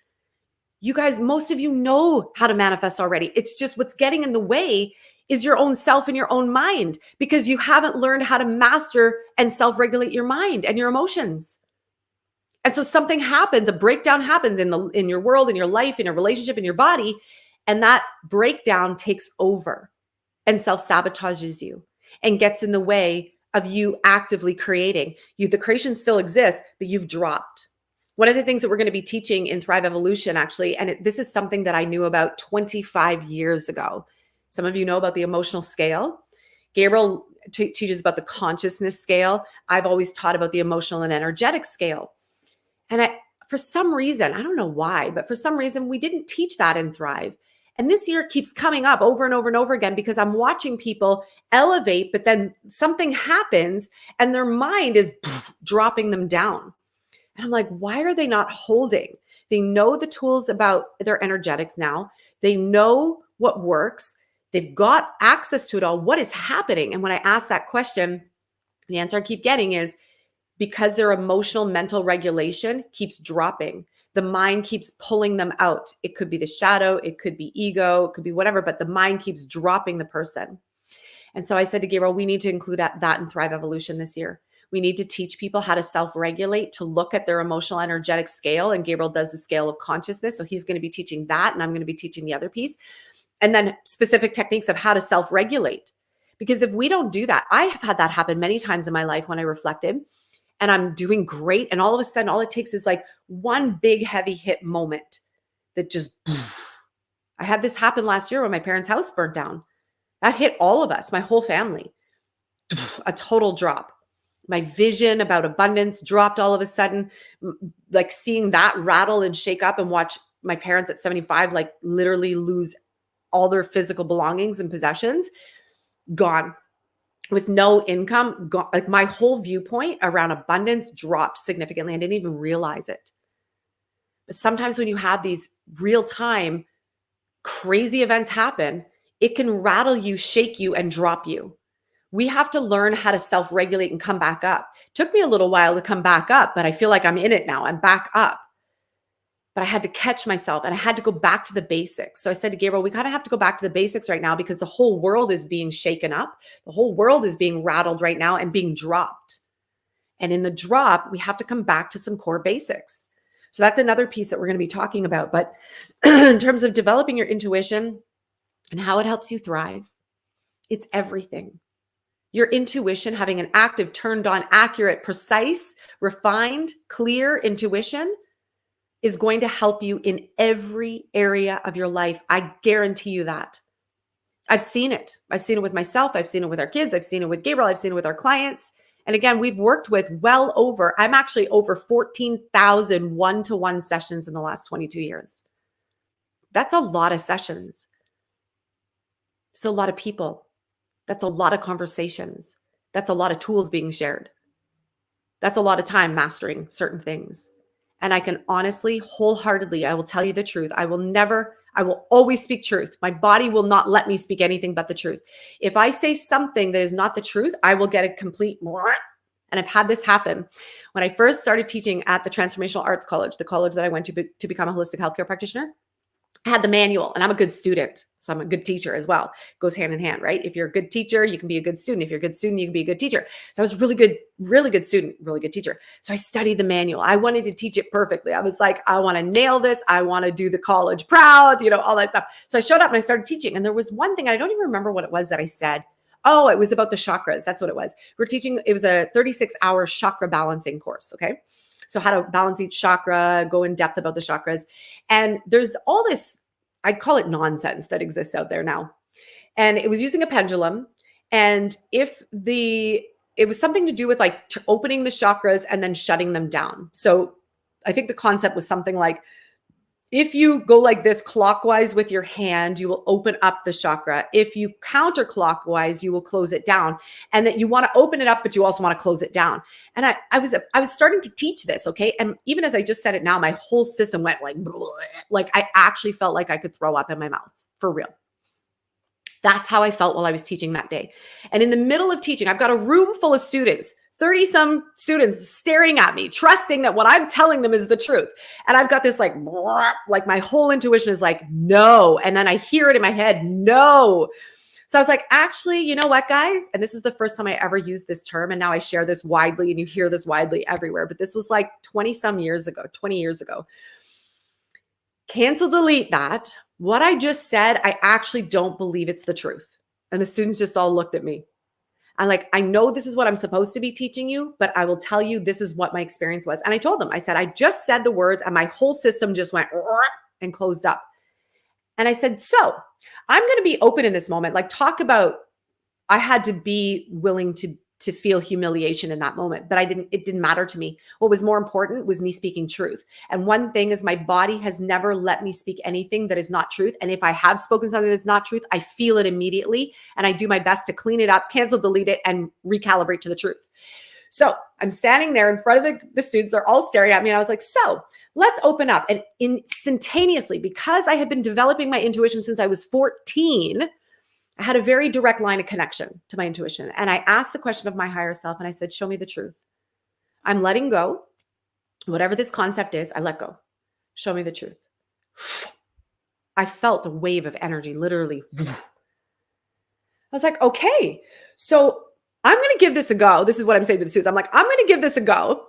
You guys, most of you know how to manifest already. It's just what's getting in the way is your own self and your own mind, because you haven't learned how to master and self-regulate your mind and your emotions. And so something happens, a breakdown happens in your world, in your life, in your relationship, in your body, and that breakdown takes over and self-sabotages you and gets in the way of you actively creating. The creation still exists, but you've dropped. One of the things that we're going to be teaching in Thrive Evolution, actually, and this is something that I knew about 25 years ago. Some of you know about the emotional scale. Gabriel teaches about the consciousness scale. I've always taught about the emotional and energetic scale. And for some reason, I don't know why, but for some reason, we didn't teach that in Thrive. And this year it keeps coming up over and over and over again because I'm watching people elevate, but then something happens and their mind is dropping them down. And I'm like, why are they not holding? They know the tools about their energetics now. They know what works. They've got access to it all. What is happening? And when I ask that question, the answer I keep getting is because their emotional mental regulation keeps dropping. The mind keeps pulling them out. It could be the shadow, it could be ego, it could be whatever, but the mind keeps dropping the person. And so I said to Gabriel, we need to include that in Thrive Evolution this year. We need to teach people how to self-regulate, to look at their emotional energetic scale. And Gabriel does the scale of consciousness. So he's going to be teaching that. And I'm going to be teaching the other piece. And then specific techniques of how to self-regulate. Because if we don't do that, I have had that happen many times in my life when I reflected and I'm doing great. And all of a sudden, all it takes is like one big heavy hit moment that just, I had this happen last year when my parents' house burnt down. That hit all of us, my whole family, a total drop. My vision about abundance dropped all of a sudden, like seeing that rattle and shake up and watch my parents at 75, like literally lose all their physical belongings and possessions, gone. With no income, gone. Like my whole viewpoint around abundance dropped significantly. I didn't even realize it. But sometimes when you have these real time crazy events happen, it can rattle you, shake you, and drop you. We have to learn how to self-regulate and come back up. It took me a little while to come back up, but I feel like I'm in it now. I'm back up. But I had to catch myself and I had to go back to the basics. So I said to Gabriel, we kind of have to go back to the basics right now because the whole world is being shaken up. The whole world is being rattled right now and being dropped. And in the drop, we have to come back to some core basics. So that's another piece that we're going to be talking about. But in terms of developing your intuition and how it helps you thrive, it's everything. Your intuition, having an active, turned on, accurate, precise, refined, clear intuition is going to help you in every area of your life. I guarantee you that. I've seen it. I've seen it with myself. I've seen it with our kids. I've seen it with Gabriel. I've seen it with our clients. And again, we've worked with I'm actually over 14,000 one-to-one sessions in the last 22 years. That's a lot of sessions. It's a lot of people. That's a lot of conversations. That's a lot of tools being shared. That's a lot of time mastering certain things. And I can honestly, wholeheartedly, I will tell you the truth. I will always speak truth. My body will not let me speak anything but the truth. If I say something that is not the truth, I will get a complete and I've had this happen. When I first started teaching at the Transformational Arts College, the college that I went to become a holistic healthcare practitioner, I had the manual and I'm a good student. So I'm a good teacher as well. It goes hand in hand, right? If you're a good teacher, you can be a good student. If you're a good student, you can be a good teacher. So I was a really good student, really good teacher. So I studied the manual. I wanted to teach it perfectly. I was like, I want to nail this. I want to do the college proud, all that stuff. So I showed up and I started teaching. And there was one thing, I don't even remember what it was that I said. Oh, it was about the chakras. That's what it was. We're teaching, it was a 36-hour chakra balancing course. Okay. So how to balance each chakra, go in depth about the chakras. And there's all this, I call it nonsense that exists out there now. And it was using a pendulum. And it was something to do with like opening the chakras and then shutting them down. So I think the concept was something like, if you go like this clockwise with your hand, you will open up the chakra. If you counterclockwise, you will close it down. And that you want to open it up, but you also want to close it down. And I was starting to teach this, okay? And even as I just said it now, my whole system went like I actually felt like I could throw up in my mouth, for real. That's how I felt while I was teaching that day. And in the middle of teaching, I've got a room full of students, 30-some students staring at me, trusting that what I'm telling them is the truth. And I've got this like my whole intuition is like, no. And then I hear it in my head, no. So I was like, actually, you know what, guys? And this is the first time I ever used this term. And now I share this widely and you hear this widely everywhere. But this was like 20 years ago. Cancel, delete that. What I just said, I actually don't believe it's the truth. And the students just all looked at me. I know this is what I'm supposed to be teaching you, but I will tell you, this is what my experience was. And I told them, I said, I just said the words and my whole system just went and closed up. And I said, so I'm going to be open in this moment. Like, talk about, I had to be willing to feel humiliation in that moment, but it didn't matter to me. What was more important was me speaking truth. And one thing is, my body has never let me speak anything that is not truth. And if I have spoken something that's not truth, I feel it immediately. And I do my best to clean it up, cancel, delete it, and recalibrate to the truth. So I'm standing there in front of the students. They're all staring at me. And I was like, so let's open up. And instantaneously, because I had been developing my intuition since I was 14, I had a very direct line of connection to my intuition. And I asked the question of my higher self, and I said, show me the truth. I'm letting go. Whatever this concept is, I let go. Show me the truth. I felt a wave of energy, literally. I was like, okay, so I'm going to give this a go. This is what I'm saying to the students. I'm like, I'm going to give this a go.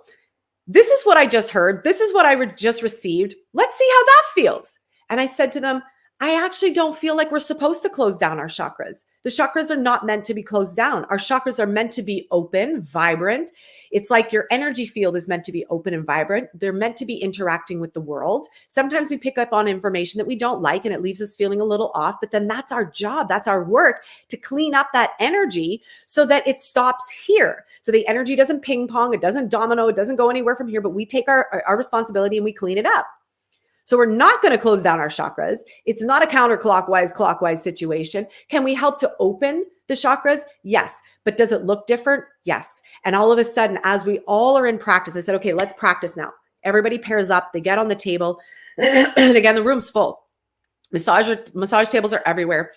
This is what I just heard. This is what I just received. Let's see how that feels. And I said to them, I actually don't feel like we're supposed to close down our chakras. The chakras are not meant to be closed down. Our chakras are meant to be open, vibrant. It's like your energy field is meant to be open and vibrant. They're meant to be interacting with the world. Sometimes we pick up on information that we don't like and it leaves us feeling a little off, but then that's our job. That's our work, to clean up that energy so that it stops here. So the energy doesn't ping pong, it doesn't domino, it doesn't go anywhere from here, but we take our responsibility and we clean it up. So we're not going to close down our chakras. It's not a counterclockwise, clockwise situation. Can we help to open the chakras? Yes. But does it look different? Yes. And all of a sudden, as we all are in practice, I said, okay, let's practice now. Everybody pairs up. They get on the table. And again, the room's full. Massage tables are everywhere.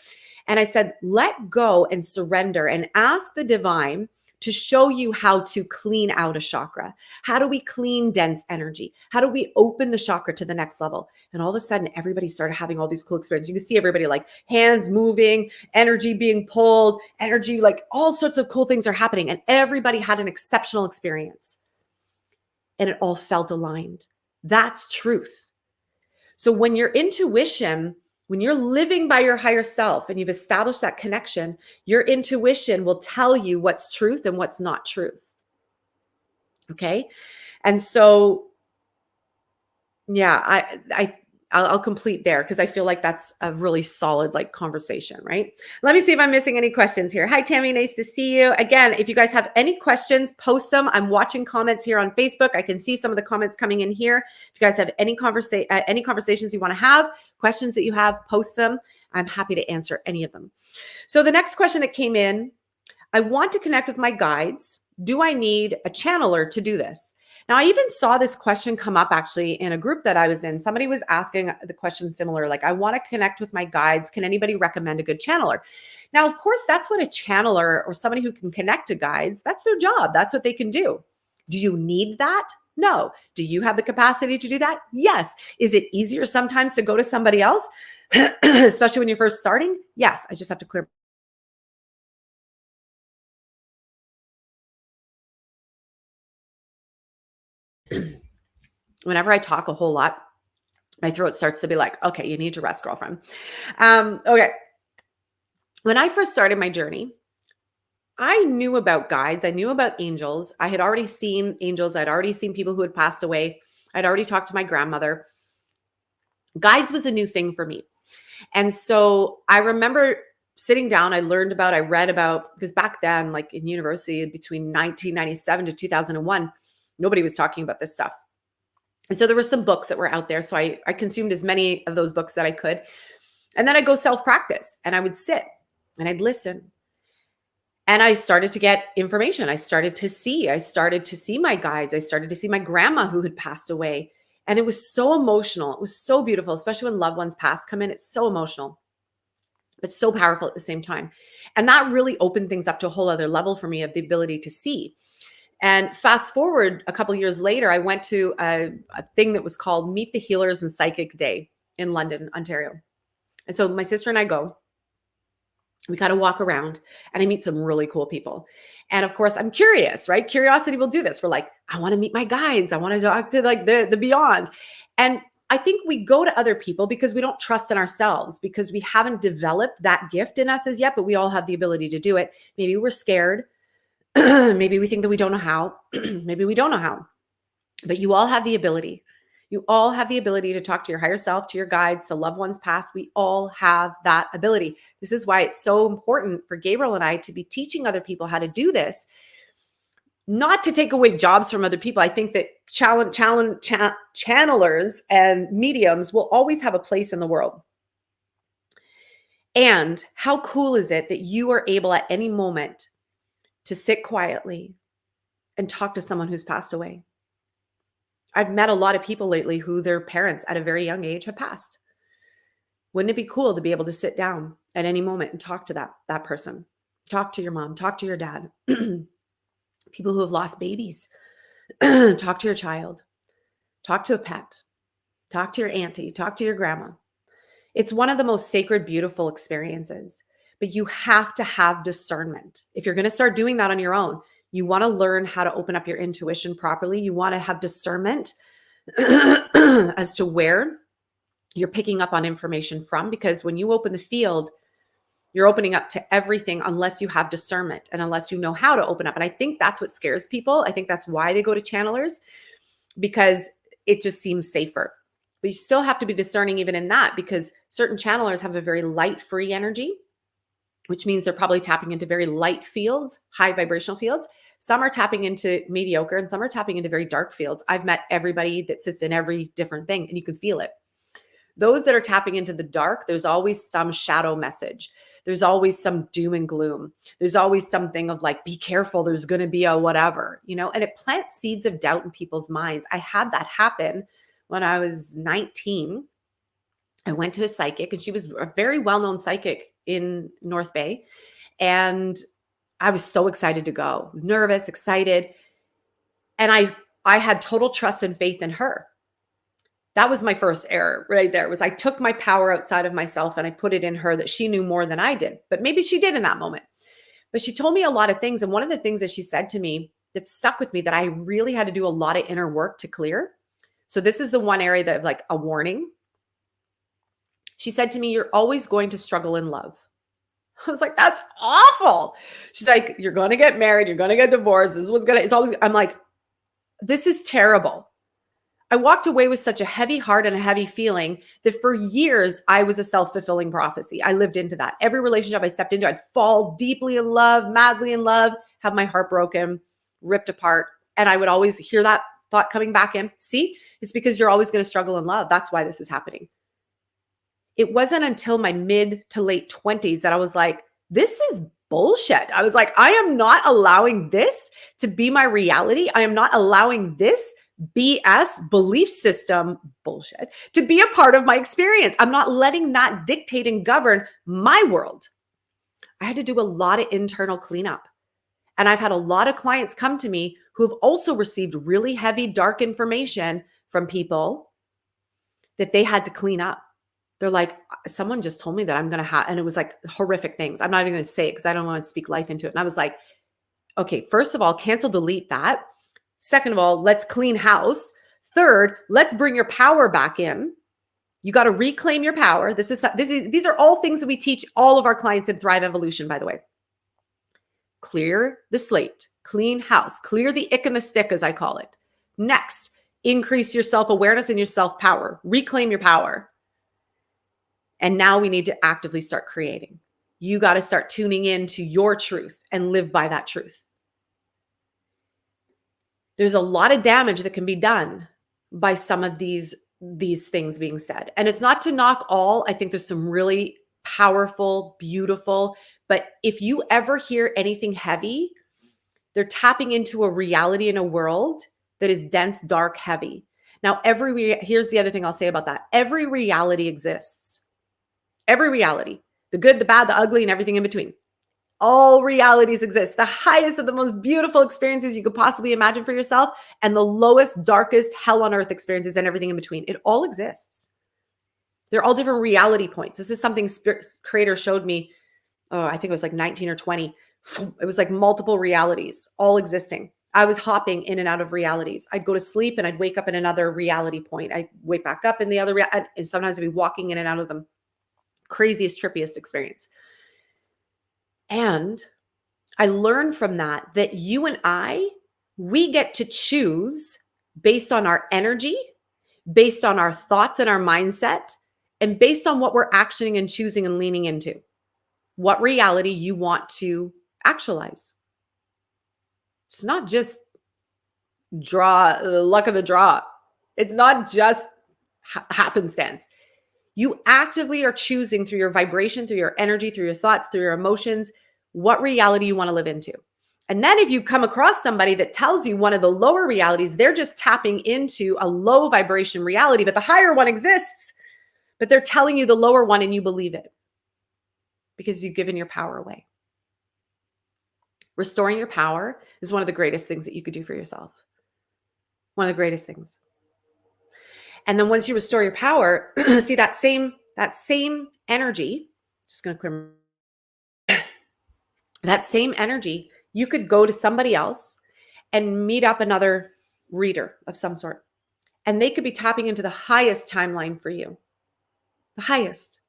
And I said, let go and surrender and ask the divine to show you how to clean out a chakra. How do we clean dense energy? How do we open the chakra to the next level? And all of a sudden, everybody started having all these cool experiences. You can see everybody, like, hands moving, energy being pulled, energy, like all sorts of cool things are happening. And everybody had an exceptional experience. And it all felt aligned. That's truth. So when your intuition, when you're living by your higher self and you've established that connection, your intuition will tell you what's truth and what's not truth. Okay. And so, yeah, I'll complete there because I feel like that's a really solid, like, conversation, right? Let me see if I'm missing any questions here. Hi, Tammy. Nice to see you. Again, if you guys have any questions, post them. I'm watching comments here on Facebook. I can see some of the comments coming in here. If you guys have any conversations you want to have, questions that you have, post them. I'm happy to answer any of them. So the next question that came in, I want to connect with my guides. Do I need a channeler to do this? Now, I even saw this question come up actually in a group that I was in. Somebody was asking the question similar, like, I want to connect with my guides. Can anybody recommend a good channeler? Now, of course, that's what a channeler or somebody who can connect to guides, that's their job. That's what they can do. Do you need that? No. Do you have the capacity to do that? Yes. Is it easier sometimes to go to somebody else, especially when you're first starting? Yes. I just have to clear. Whenever I talk a whole lot, my throat starts to be like, okay, you need to rest, girlfriend. Okay. When I first started my journey, I knew about guides. I knew about angels. I had already seen angels. I'd already seen people who had passed away. I'd already talked to my grandmother. Guides was a new thing for me. And so I remember sitting down, I read about, because back then, like in university, between 1997 to 2001, nobody was talking about this stuff. And so there were some books that were out there. So I consumed as many of those books that I could. And then I go self-practice and I would sit and I'd listen. And I started to get information. I started to see my guides. I started to see my grandma who had passed away. And it was so emotional. It was so beautiful, especially when loved ones come in. It's so emotional, but so powerful at the same time. And that really opened things up to a whole other level for me of the ability to see. And fast forward a couple of years later, I went to a thing that was called Meet the Healers and Psychic Day in London, Ontario. And so my sister and I go, we kind of walk around and I meet some really cool people. And of course, I'm curious, right? Curiosity will do this. We're like, I want to meet my guides. I want to talk to like the beyond. And I think we go to other people because we don't trust in ourselves, because we haven't developed that gift in us as yet, but we all have the ability to do it. Maybe we're scared. Maybe we think that we don't know how. Maybe we don't know how. But you all have the ability. You all have the ability to talk to your higher self, to your guides, to loved ones past. We all have that ability. This is why it's so important for Gabriel and I to be teaching other people how to do this, not to take away jobs from other people. I think that channelers and mediums will always have a place in the world. And how cool is it that you are able at any moment to sit quietly and talk to someone who's passed away? I've met a lot of people lately who their parents at a very young age have passed. Wouldn't it be cool to be able to sit down at any moment and talk to that person? Talk to your mom, talk to your dad. People who have lost babies, talk to your child, talk to a pet, talk to your auntie, talk to your grandma. It's one of the most sacred, beautiful experiences, but you have to have discernment. If you're going to start doing that on your own, you want to learn how to open up your intuition properly. You want to have discernment as to where you're picking up on information from, because when you open the field, you're opening up to everything unless you have discernment and unless you know how to open up. And I think that's what scares people. I think that's why they go to channelers, because it just seems safer. But you still have to be discerning even in that, because certain channelers have a very light, free energy, which means they're probably tapping into very light fields, high vibrational fields. Some are tapping into mediocre and some are tapping into very dark fields. I've met everybody that sits in every different thing and you can feel it. Those that are tapping into the dark, there's always some shadow message. There's always some doom and gloom. There's always something of like, be careful, there's going to be a whatever, and it plants seeds of doubt in people's minds. I had that happen when I was 19. I went to a psychic and she was a very well-known psychic in North Bay. And I was so excited to go. I was nervous, excited. And I had total trust and faith in her. That was my first error right there, was I took my power outside of myself and I put it in her, that she knew more than I did. But maybe she did in that moment. But she told me a lot of things. And one of the things that she said to me that stuck with me, that I really had to do a lot of inner work to clear. So this is the one area that, like, a warning. She said to me, you're always going to struggle in love. I was like, that's awful. She's like, you're going to get married. You're going to get divorced. This is what's it's always, I'm like, this is terrible. I walked away with such a heavy heart and a heavy feeling that for years I was a self-fulfilling prophecy. I lived into that. Every relationship I stepped into, I'd fall deeply in love, madly in love, have my heart broken, ripped apart. And I would always hear that thought coming back in. See, it's because you're always going to struggle in love. That's why this is happening. It wasn't until my mid to late 20s that I was like, this is bullshit. I was like, I am not allowing this to be my reality. I am not allowing this BS belief system bullshit to be a part of my experience. I'm not letting that dictate and govern my world. I had to do a lot of internal cleanup. And I've had a lot of clients come to me who have also received really heavy, dark information from people that they had to clean up. They're like, someone just told me that I'm going to have, and it was like horrific things. I'm not even going to say it because I don't want to speak life into it. And I was like, okay, first of all, cancel, delete that. Second of all, let's clean house. Third, let's bring your power back in. You got to reclaim your power. These are all things that we teach all of our clients in Thrive Evolution, by the way. Clear the slate, clean house, clear the ick and the stick, as I call it. Next, increase your self-awareness and your self-power. Reclaim your power. And now we need to actively start creating. You got to start tuning in to your truth and live by that truth. There's a lot of damage that can be done by some of these things being said. And it's not to knock all. I think there's some really powerful, beautiful, but if you ever hear anything heavy, they're tapping into a reality in a world that is dense, dark, heavy. Now, here's the other thing I'll say about that. Every reality exists. Every reality, the good, the bad, the ugly, and everything in between. All realities exist. The highest of the most beautiful experiences you could possibly imagine for yourself, and the lowest, darkest, hell on earth experiences and everything in between. It all exists. They're all different reality points. This is something Spirit Creator showed me. Oh, I think it was like 19 or 20. It was like multiple realities all existing. I was hopping in and out of realities. I'd go to sleep and I'd wake up in another reality point. I'd wake back up in the other, and sometimes I'd be walking in and out of them. Craziest, trippiest experience. And I learned from that you and we get to choose based on our energy, based on our thoughts and our mindset, and based on what we're actioning and choosing and leaning into, what reality you want to actualize. It's not just luck of the draw. It's not just happenstance. You actively are choosing through your vibration, through your energy, through your thoughts, through your emotions, what reality you want to live into. And then if you come across somebody that tells you one of the lower realities, they're just tapping into a low vibration reality, but the higher one exists, but they're telling you the lower one and you believe it because you've given your power away. Restoring your power is one of the greatest things that you could do for yourself. One of the greatest things. And then once you restore your power, see that same energy, just going to clear that same energy, you could go to somebody else and meet up another reader of some sort. And they could be tapping into the highest timeline for you. The highest.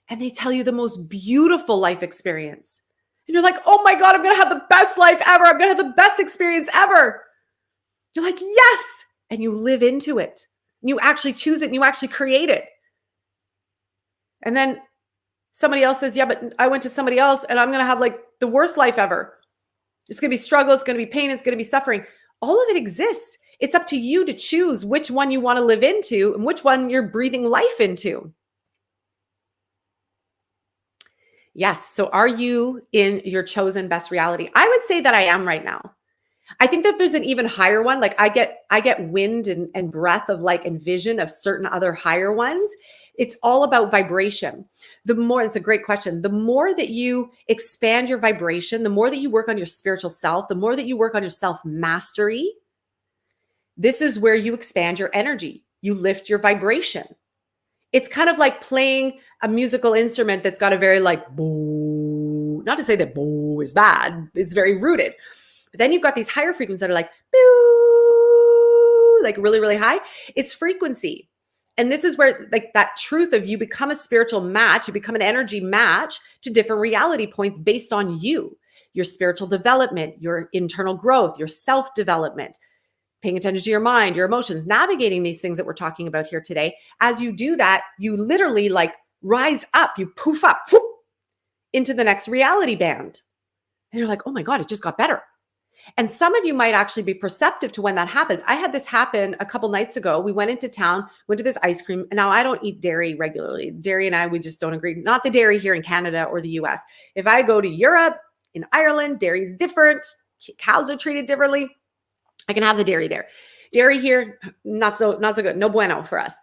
And they tell you the most beautiful life experience. And you're like, oh my God, I'm going to have the best life ever. I'm going to have the best experience ever. You're like, yes. And you live into it. You actually choose it and you actually create it. And then somebody else says, yeah, but I went to somebody else and I'm going to have like the worst life ever. It's going to be struggle. It's going to be pain. It's going to be suffering. All of it exists. It's up to you to choose which one you want to live into and which one you're breathing life into. Yes. So are you in your chosen best reality? I would say that I am right now. I think that there's an even higher one. Like I get wind and breath of like and vision of certain other higher ones. It's all about vibration. It's a great question. The more that you expand your vibration, the more that you work on your spiritual self, the more that you work on your self-mastery, this is where you expand your energy. You lift your vibration. It's kind of like playing a musical instrument that's got a very like boo, not to say that boo is bad. It's very rooted. But then you've got these higher frequencies that are like, boo, like really, really high. It's frequency. And this is where like that truth of you become a spiritual match, you become an energy match to different reality points based on you, your spiritual development, your internal growth, your self-development, paying attention to your mind, your emotions, navigating these things that we're talking about here today. As you do that, you literally like rise up, you poof up whoop, into the next reality band. And you're like, oh my God, it just got better. And some of you might actually be perceptive to when that happens. I had this happen a couple nights ago. We went into town, went to this ice cream. And now I don't eat dairy regularly. Dairy and we just don't agree. Not the dairy here in Canada or the US. If I go to Europe, in Ireland, dairy's different. Cows are treated differently. I can have the dairy there. Dairy here, not so good. No bueno for us.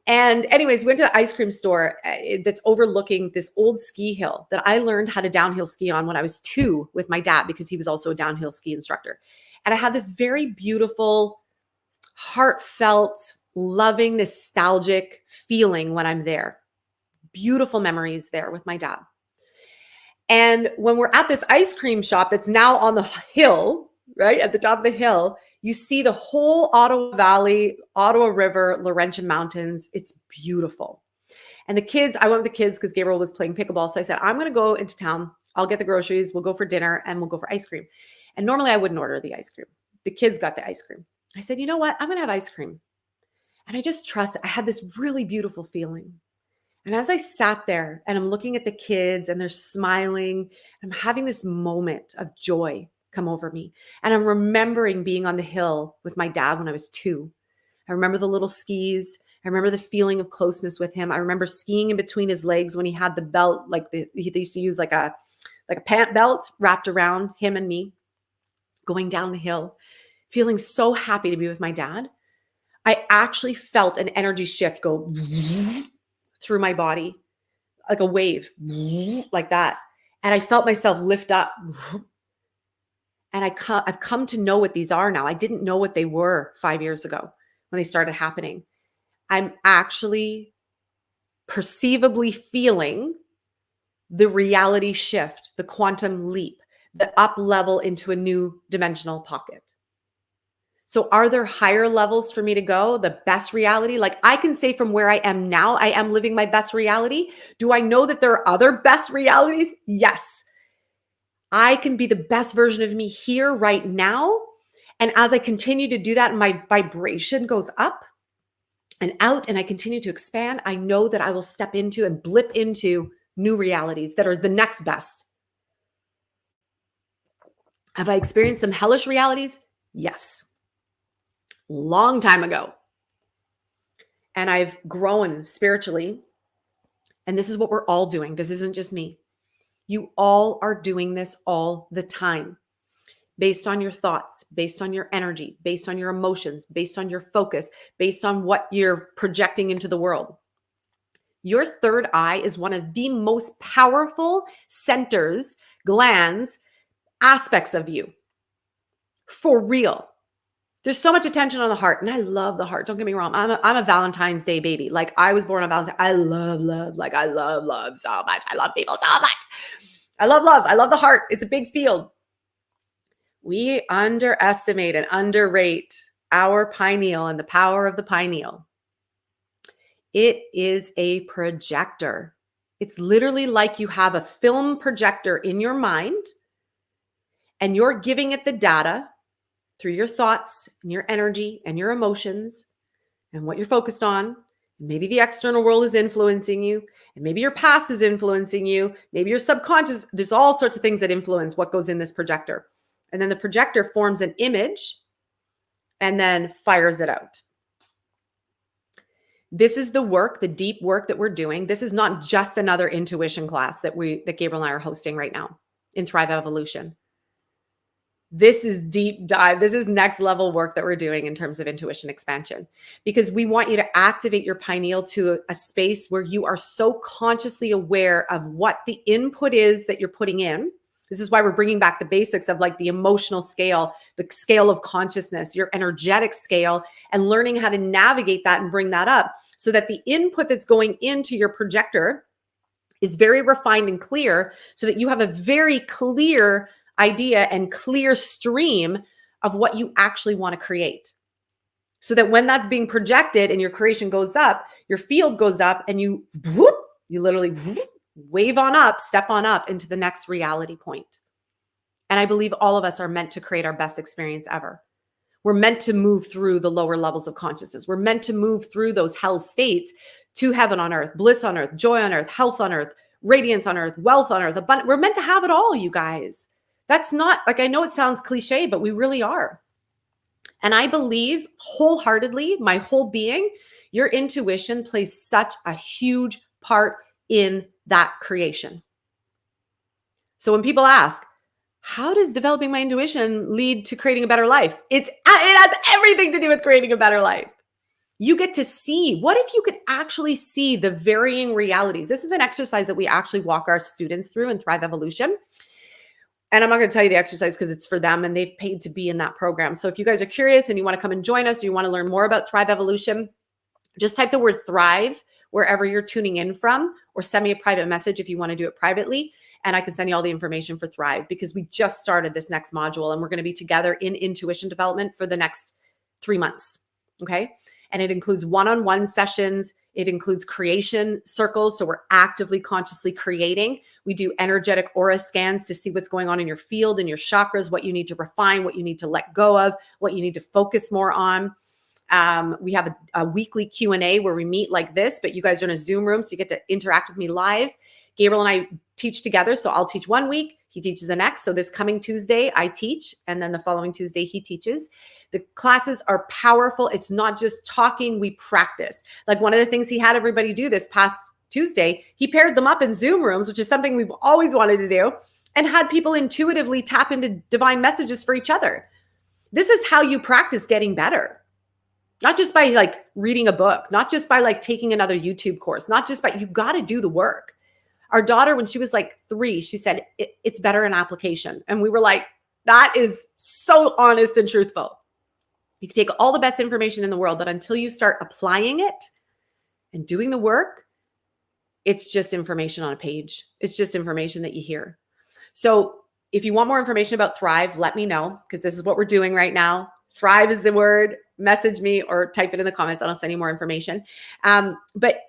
And anyways, went to the ice cream store that's overlooking this old ski hill that I learned how to downhill ski on when I was 2 with my dad, because he was also a downhill ski instructor. And I had this very beautiful, heartfelt, loving, nostalgic feeling when I'm there. Beautiful memories there with my dad. And when we're at this ice cream shop that's now on the hill, right at the top of the hill, you see the whole Ottawa Valley, Ottawa River, Laurentian Mountains. It's beautiful. And the kids, I went with the kids because Gabriel was playing pickleball. So I said, I'm going to go into town. I'll get the groceries. We'll go for dinner and we'll go for ice cream. And normally I wouldn't order the ice cream. The kids got the ice cream. I said, you know what? I'm going to have ice cream. And I just trust it. I had this really beautiful feeling. And as I sat there and I'm looking at the kids and they're smiling, I'm having this moment of joy come over me. And I'm remembering being on the hill with my dad when I was 2. I remember the little skis. I remember the feeling of closeness with him. I remember skiing in between his legs when he had the belt, like they used to use like a pant belt wrapped around him and me, going down the hill, feeling so happy to be with my dad. I actually felt an energy shift go through my body, like a wave, like that. And I felt myself lift up. And I've come to know what these are now. I didn't know what they were 5 years ago when they started happening. I'm actually perceivably feeling the reality shift, the quantum leap, the up level into a new dimensional pocket. So are there higher levels for me to go? The best reality? Like I can say from where I am now, I am living my best reality. Do I know that there are other best realities? Yes. I can be the best version of me here right now. And as I continue to do that, my vibration goes up and out, and I continue to expand. I know that I will step into and blip into new realities that are the next best. Have I experienced some hellish realities? Yes. Long time ago. And I've grown spiritually. And this is what we're all doing. This isn't just me. You all are doing this all the time, based on your thoughts, based on your energy, based on your emotions, based on your focus, based on what you're projecting into the world. Your third eye is one of the most powerful centers, glands, aspects of you. For real. There's so much attention on the heart, and I love the heart. Don't get me wrong. I'm a Valentine's Day baby. Like, I was born on Valentine's. I love love. Like, I love love so much. I love people so much. I love love. I love the heart. It's a big field. We underestimate and underrate our pineal and the power of the pineal. It is a projector. It's literally like you have a film projector in your mind, and you're giving it the data through your thoughts and your energy and your emotions and what you're focused on. Maybe the external world is influencing you, and maybe your past is influencing you. Maybe your subconscious. There's all sorts of things that influence what goes in this projector. And then the projector forms an image and then fires it out. This is the work, the deep work that we're doing. This is not just another intuition class that Gabriel and I are hosting right now in Thrive Evolution. This is deep dive. This is next level work that we're doing in terms of intuition expansion, because we want you to activate your pineal to a space where you are so consciously aware of what the input is that you're putting in. This is why we're bringing back the basics of like the emotional scale, the scale of consciousness, your energetic scale, and learning how to navigate that and bring that up so that the input that's going into your projector is very refined and clear, so that you have a very clear idea and clear stream of what you actually want to create. So that when that's being projected and your creation goes up, your field goes up, and you literally wave on up, step on up into the next reality point. And I believe all of us are meant to create our best experience ever. We're meant to move through the lower levels of consciousness. We're meant to move through those hell states to heaven on earth, bliss on earth, joy on earth, health on earth, radiance on earth, wealth on earth, abundance. We're meant to have it all, you guys. That's not, like, I know it sounds cliche, but we really are. And I believe wholeheartedly, my whole being, your intuition plays such a huge part in that creation. So when people ask, how does developing my intuition lead to creating a better life? It has everything to do with creating a better life. You get to see, what if you could actually see the varying realities? This is an exercise that we actually walk our students through in Thrive Evolution. And I'm not going to tell you the exercise because it's for them and they've paid to be in that program. So if you guys are curious and you want to come and join us, or you want to learn more about Thrive Evolution, just type the word Thrive wherever you're tuning in from, or send me a private message if you want to do it privately. And I can send you all the information for Thrive, because we just started this next module and we're going to be together in intuition development for the next 3 months. Okay. And it includes one-on-one sessions. It includes creation circles. So we're actively, consciously creating. We do energetic aura scans to see what's going on in your field and your chakras, what you need to refine, what you need to let go of, what you need to focus more on. We have a weekly Q&A where we meet like this, but you guys are in a Zoom room, so you get to interact with me live. Gabriel and I teach together. So I'll teach one week, he teaches the next. So this coming Tuesday, I teach, and then the following Tuesday, he teaches. The classes are powerful. It's not just talking, we practice. Like, one of the things he had everybody do this past Tuesday, he paired them up in Zoom rooms, which is something we've always wanted to do, and had people intuitively tap into divine messages for each other. This is how you practice getting better. Not just by like reading a book, not just by like taking another YouTube course, not just by, you got to do the work. Our daughter, when she was like 3, she said, it's better in application. And we were like, that is so honest and truthful. You can take all the best information in the world, but until you start applying it and doing the work, it's just information on a page. It's just information that you hear. So if you want more information about Thrive, let me know, because this is what we're doing right now. Thrive is the word. Message me or type it in the comments and I'll send you more information. But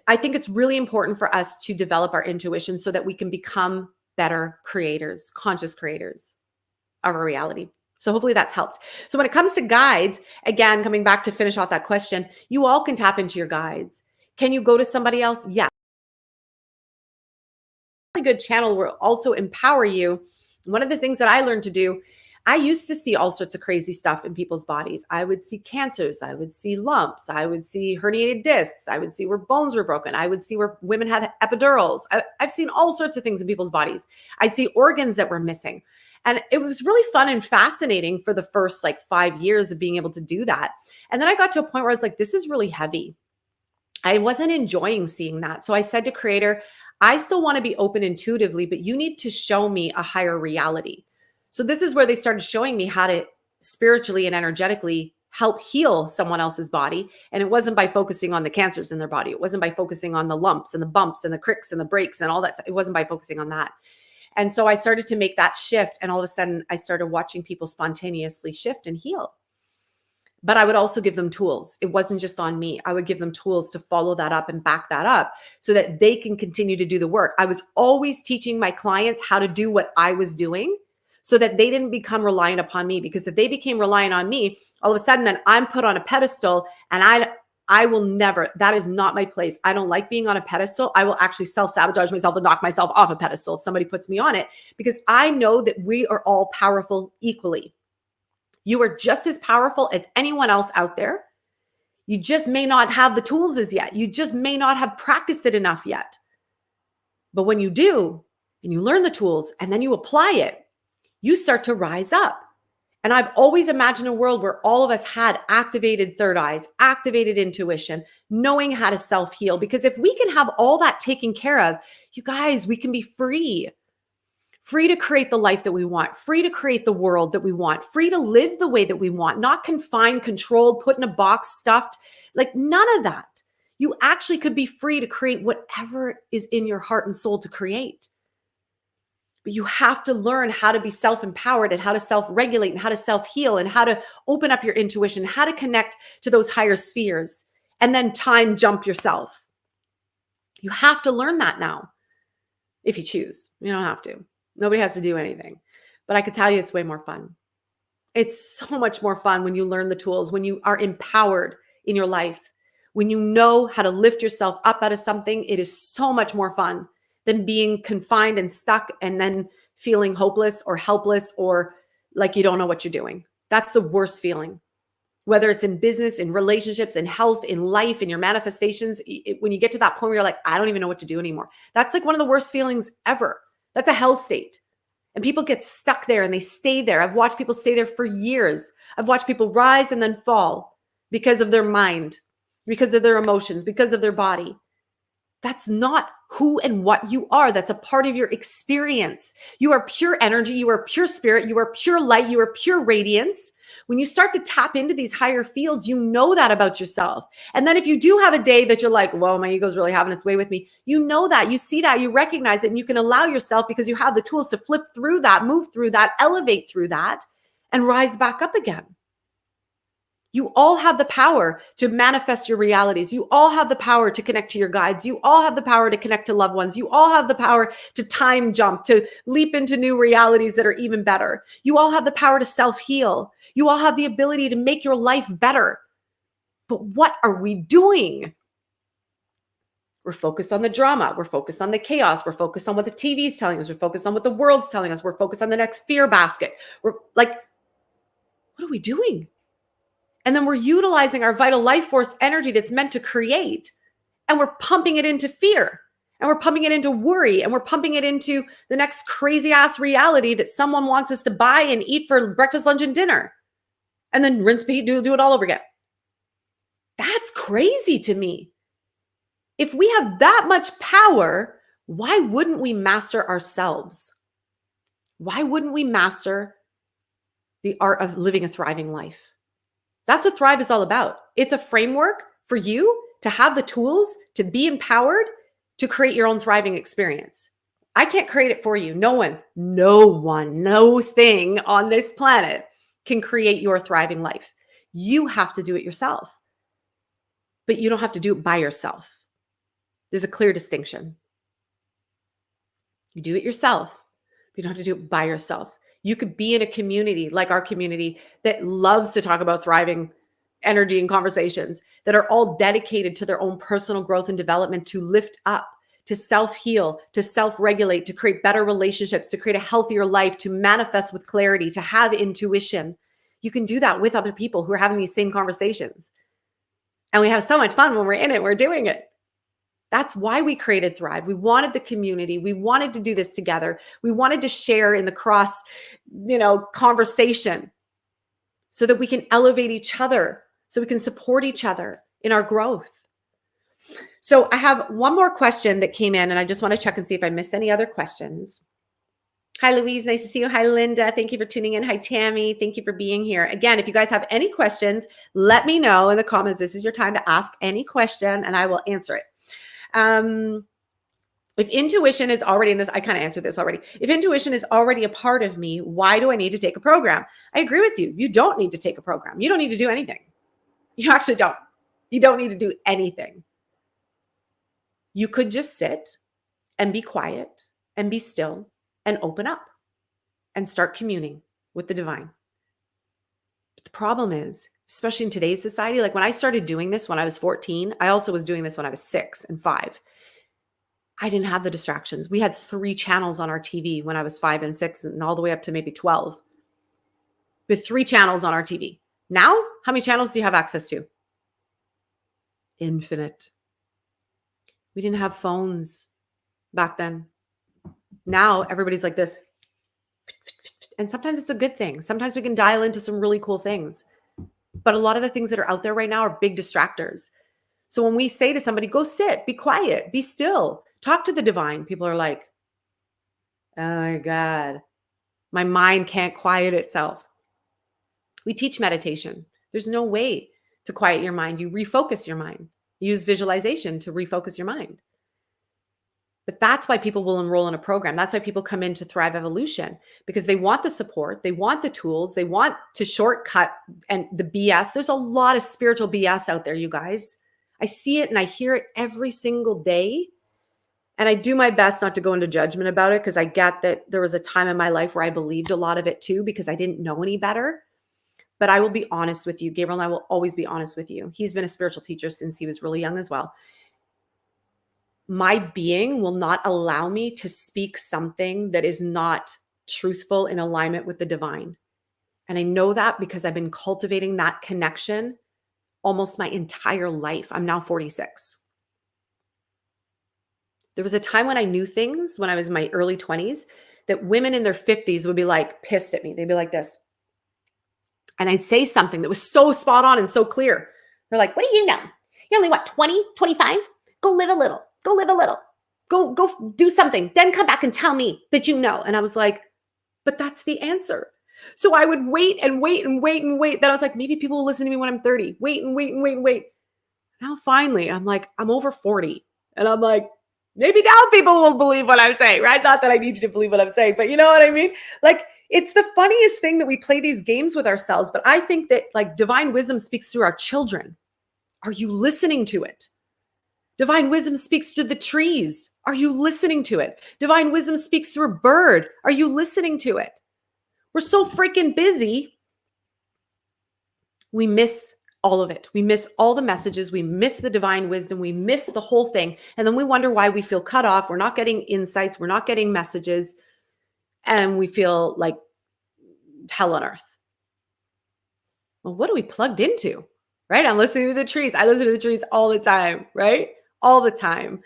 I think it's really important for us to develop our intuition so that we can become better creators, conscious creators of our reality. So hopefully that's helped. So when it comes to guides, again, coming back to finish off that question, you all can tap into your guides. Can you go to somebody else? Yeah. A good channel will also empower you. One of the things that I learned to do, I used to see all sorts of crazy stuff in people's bodies. I would see cancers. I would see lumps. I would see herniated discs. I would see where bones were broken. I would see where women had epidurals. I've seen all sorts of things in people's bodies. I'd see organs that were missing. And it was really fun and fascinating for the first like 5 years of being able to do that. And then I got to a point where I was like, this is really heavy. I wasn't enjoying seeing that. So I said to Creator, I still want to be open intuitively, but you need to show me a higher reality. So this is where they started showing me how to spiritually and energetically help heal someone else's body. And it wasn't by focusing on the cancers in their body. It wasn't by focusing on the lumps and the bumps and the cricks and the breaks and all that stuff. It wasn't by focusing on that. And so I started to make that shift. And all of a sudden I started watching people spontaneously shift and heal. But I would also give them tools. It wasn't just on me. I would give them tools to follow that up and back that up so that they can continue to do the work. I was always teaching my clients how to do what I was doing so that they didn't become reliant upon me. Because if they became reliant on me, all of a sudden then I'm put on a pedestal and I will never, that is not my place. I don't like being on a pedestal. I will actually self-sabotage myself and knock myself off a pedestal if somebody puts me on it, because I know that we are all powerful equally. You are just as powerful as anyone else out there. You just may not have the tools as yet. You just may not have practiced it enough yet. But when you do, and you learn the tools and then you apply it, you start to rise up. And I've always imagined a world where all of us had activated third eyes, activated intuition, knowing how to self-heal. Because if we can have all that taken care of, you guys, we can be free. Free to create the life that we want, free to create the world that we want, free to live the way that we want, not confined, controlled, put in a box, stuffed, like none of that. You actually could be free to create whatever is in your heart and soul to create. But you have to learn how to be self-empowered and how to self-regulate and how to self-heal and how to open up your intuition, how to connect to those higher spheres, and then time jump yourself. You have to learn that now if you choose. You don't have to. Nobody has to do anything, but I could tell you it's way more fun. It's so much more fun when you learn the tools, when you are empowered in your life, when you know how to lift yourself up out of something. It is so much more fun than being confined and stuck and then feeling hopeless or helpless or like you don't know what you're doing. That's the worst feeling. Whether it's in business, in relationships, in health, in life, in your manifestations, when you get to that point where you're like, I don't even know what to do anymore. That's like one of the worst feelings ever. That's a hell state. And people get stuck there and they stay there. I've watched people stay there for years. I've watched people rise and then fall because of their mind, because of their emotions, because of their body. That's not who and what you are. That's a part of your experience. You are pure energy. You are pure spirit. You are pure light. You are pure radiance. When you start to tap into these higher fields, you know that about yourself. And then if you do have a day that you're like, whoa, my ego's really having its way with me, you know that, you see that, you recognize it, and you can allow yourself, because you have the tools to flip through that, move through that, elevate through that, and rise back up again. You all have the power to manifest your realities. You all have the power to connect to your guides. You all have the power to connect to loved ones. You all have the power to time jump, to leap into new realities that are even better. You all have the power to self-heal. You all have the ability to make your life better. But what are we doing? We're focused on the drama. We're focused on the chaos. We're focused on what the TV is telling us. We're focused on what the world's telling us. We're focused on the next fear basket. We're like, what are we doing? And then we're utilizing our vital life force energy that's meant to create, and we're pumping it into fear, and we're pumping it into worry, and we're pumping it into the next crazy ass reality that someone wants us to buy and eat for breakfast, lunch, and dinner, and then rinse, repeat, do it all over again. That's crazy to me. If we have that much power, why wouldn't we master ourselves? Why wouldn't we master the art of living a thriving life? That's what Thrive is all about. It's a framework for you to have the tools to be empowered to create your own thriving experience. I can't create it for you. No one, no thing on this planet can create your thriving life. You have to do it yourself. But you don't have to do it by yourself. There's a clear distinction. You do it yourself. You don't have to do it by yourself. You could be in a community like our community that loves to talk about thriving energy and conversations, that are all dedicated to their own personal growth and development, to lift up, to self-heal, to self-regulate, to create better relationships, to create a healthier life, to manifest with clarity, to have intuition. You can do that with other people who are having these same conversations. And we have so much fun when we're in it, we're doing it. That's why we created Thrive. We wanted the community. We wanted to do this together. We wanted to share in the cross, conversation so that we can elevate each other, so we can support each other in our growth. So I have one more question that came in, and I just want to check and see if I missed any other questions. Hi, Louise. Nice to see you. Hi, Linda. Thank you for tuning in. Hi, Tammy. Thank you for being here. Again, if you guys have any questions, let me know in the comments. This is your time to ask any question, and I will answer it. If intuition is already in this, I kind of answered this already. If intuition is already a part of me, why do I need to take a program? I agree with you. You don't need to take a program. You don't need to do anything. You actually don't. You don't need to do anything. You could just sit and be quiet and be still and open up and start communing with the divine. But the problem is, especially in today's society, like when I started doing this when I was 14, I also was doing this when I was 6 and 5. I didn't have the distractions. We had 3 channels on our TV when I was 5 and 6 and all the way up to maybe 12. With 3 channels on our TV. Now, how many channels do you have access to? Infinite. We didn't have phones back then. Now everybody's like this. And sometimes it's a good thing. Sometimes we can dial into some really cool things. But a lot of the things that are out there right now are big distractors. So when we say to somebody, go sit, be quiet, be still, talk to the divine, people are like, oh my God, my mind can't quiet itself. We teach meditation. There's no way to quiet your mind. You refocus your mind. Use visualization to refocus your mind. But that's why people will enroll in a program. That's why people come into Thrive Evolution, because they want the support, they want the tools, they want to shortcut and the BS. There's a lot of spiritual BS out there, you guys. I see it and I hear it every single day. And I do my best not to go into judgment about it, because I get that there was a time in my life where I believed a lot of it too, because I didn't know any better. But I will be honest with you. Gabriel and I will always be honest with you. He's been a spiritual teacher since he was really young as well. My being will not allow me to speak something that is not truthful in alignment with the divine. And I know that because I've been cultivating that connection almost my entire life. I'm now 46. There was a time when I knew things when I was in my early 20s that women in their 50s would be like pissed at me. They'd be like this. And I'd say something that was so spot on and so clear. They're like, what do you know? You're only what, 20, 25? Go live a little. Go live a little. Go do something. Then come back and tell me that you know. And I was like, but that's the answer. So I would wait and wait and wait and wait. Then I was like, maybe people will listen to me when I'm 30. Wait and wait and wait and wait. Now finally, I'm like, I'm over 40. And I'm like, maybe now people will believe what I'm saying, right? Not that I need you to believe what I'm saying, but you know what I mean? Like, it's the funniest thing that we play these games with ourselves. But I think that like divine wisdom speaks through our children. Are you listening to it? Divine wisdom speaks through the trees. Are you listening to it? Divine wisdom speaks through a bird. Are you listening to it? We're so freaking busy. We miss all of it. We miss all the messages. We miss the divine wisdom. We miss the whole thing. And then we wonder why we feel cut off. We're not getting insights. We're not getting messages. And we feel like hell on earth. Well, what are we plugged into? Right? I'm listening to the trees. I listen to the trees all the time, right? All the time.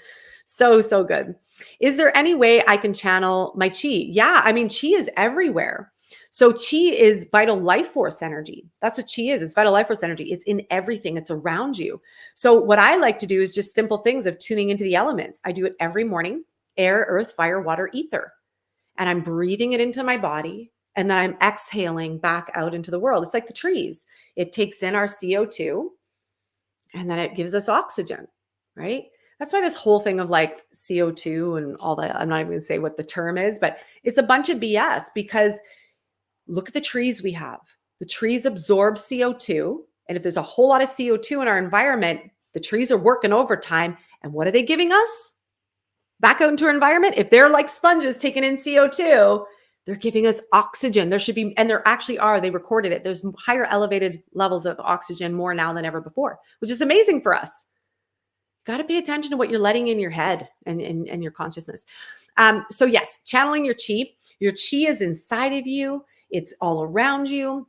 So good. Is there any way I can channel my chi? Yeah. I mean, chi is everywhere. So chi is vital life force energy. That's what chi is. It's vital life force energy. It's in everything. It's around you. So what I like to do is just simple things of tuning into the elements. I do it every morning: air, earth, fire, water, ether. And I'm breathing it into my body. And then I'm exhaling back out into the world. It's like the trees. It takes in our CO2 and then it gives us oxygen, right? That's why this whole thing of like CO2 and all that, I'm not even going to say what the term is, but it's a bunch of BS, because look at the trees we have. The trees absorb CO2. And if there's a whole lot of CO2 in our environment, the trees are working overtime. And what are they giving us back out into our environment? If they're like sponges taking in CO2, They're giving us oxygen. There should be, and there actually are, they recorded it. There's higher elevated levels of oxygen more now than ever before, which is amazing for us. Got to pay attention to what you're letting in your head and your consciousness. So yes, channeling your chi. Your chi is inside of you. It's all around you.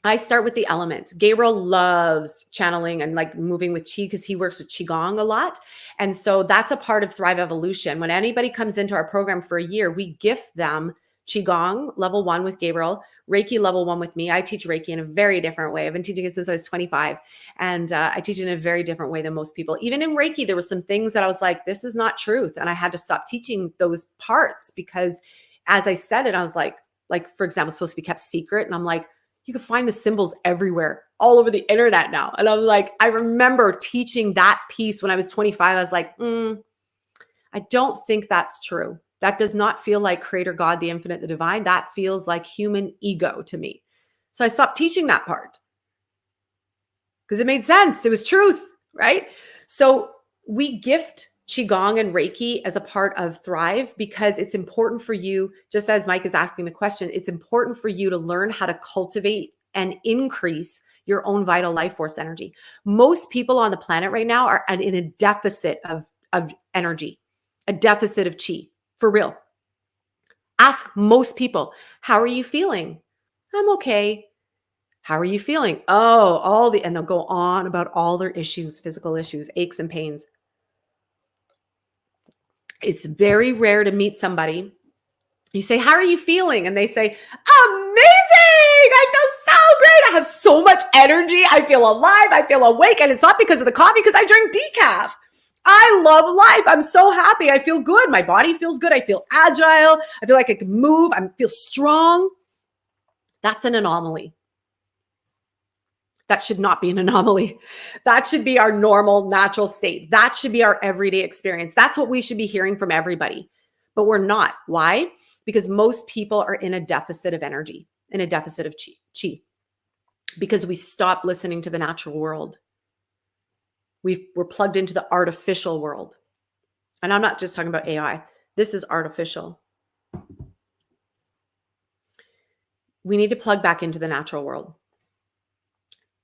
I start with the elements. Gabriel loves channeling and like moving with chi because he works with Qigong a lot. And so that's a part of Thrive Evolution. When anybody comes into our program for a year, we gift them Qigong level 1 with Gabriel, Reiki level 1 with me. I teach Reiki in a very different way. I've been teaching it since I was 25, and I teach it in a very different way than most people. Even in Reiki, there were some things that I was like, this is not truth. And I had to stop teaching those parts because as I said it, I was like, for example, it's supposed to be kept secret. And I'm like, you can find the symbols everywhere, all over the internet now. And I'm like, I remember teaching that piece when I was 25. I was like, I don't think that's true. That does not feel like Creator God, the infinite, the divine. That feels like human ego to me. So I stopped teaching that part because it made sense. It was truth, right? So we gift Qigong and Reiki as a part of Thrive because it's important for you, just as Mike is asking the question, it's important for you to learn how to cultivate and increase your own vital life force energy. Most people on the planet right now are in a deficit of energy, a deficit of chi. For real. Ask most people, how are you feeling? I'm okay. How are you feeling? Oh, and they'll go on about all their issues, physical issues, aches and pains. It's very rare to meet somebody. You say, how are you feeling? And they say, amazing. I feel so great. I have so much energy. I feel alive. I feel awake. And it's not because of the coffee, because I drink decaf. I love life. I'm so happy. I feel good. My body feels good. I feel agile. I feel like I can move. I feel strong. That's an anomaly. That should not be an anomaly. That should be our normal, natural state. That should be our everyday experience. That's what we should be hearing from everybody. But we're not. Why? Because most people are in a deficit of energy, in a deficit of chi. Because we stopped listening to the natural world. We're plugged into the artificial world. And I'm not just talking about AI. This is artificial. We need to plug back into the natural world.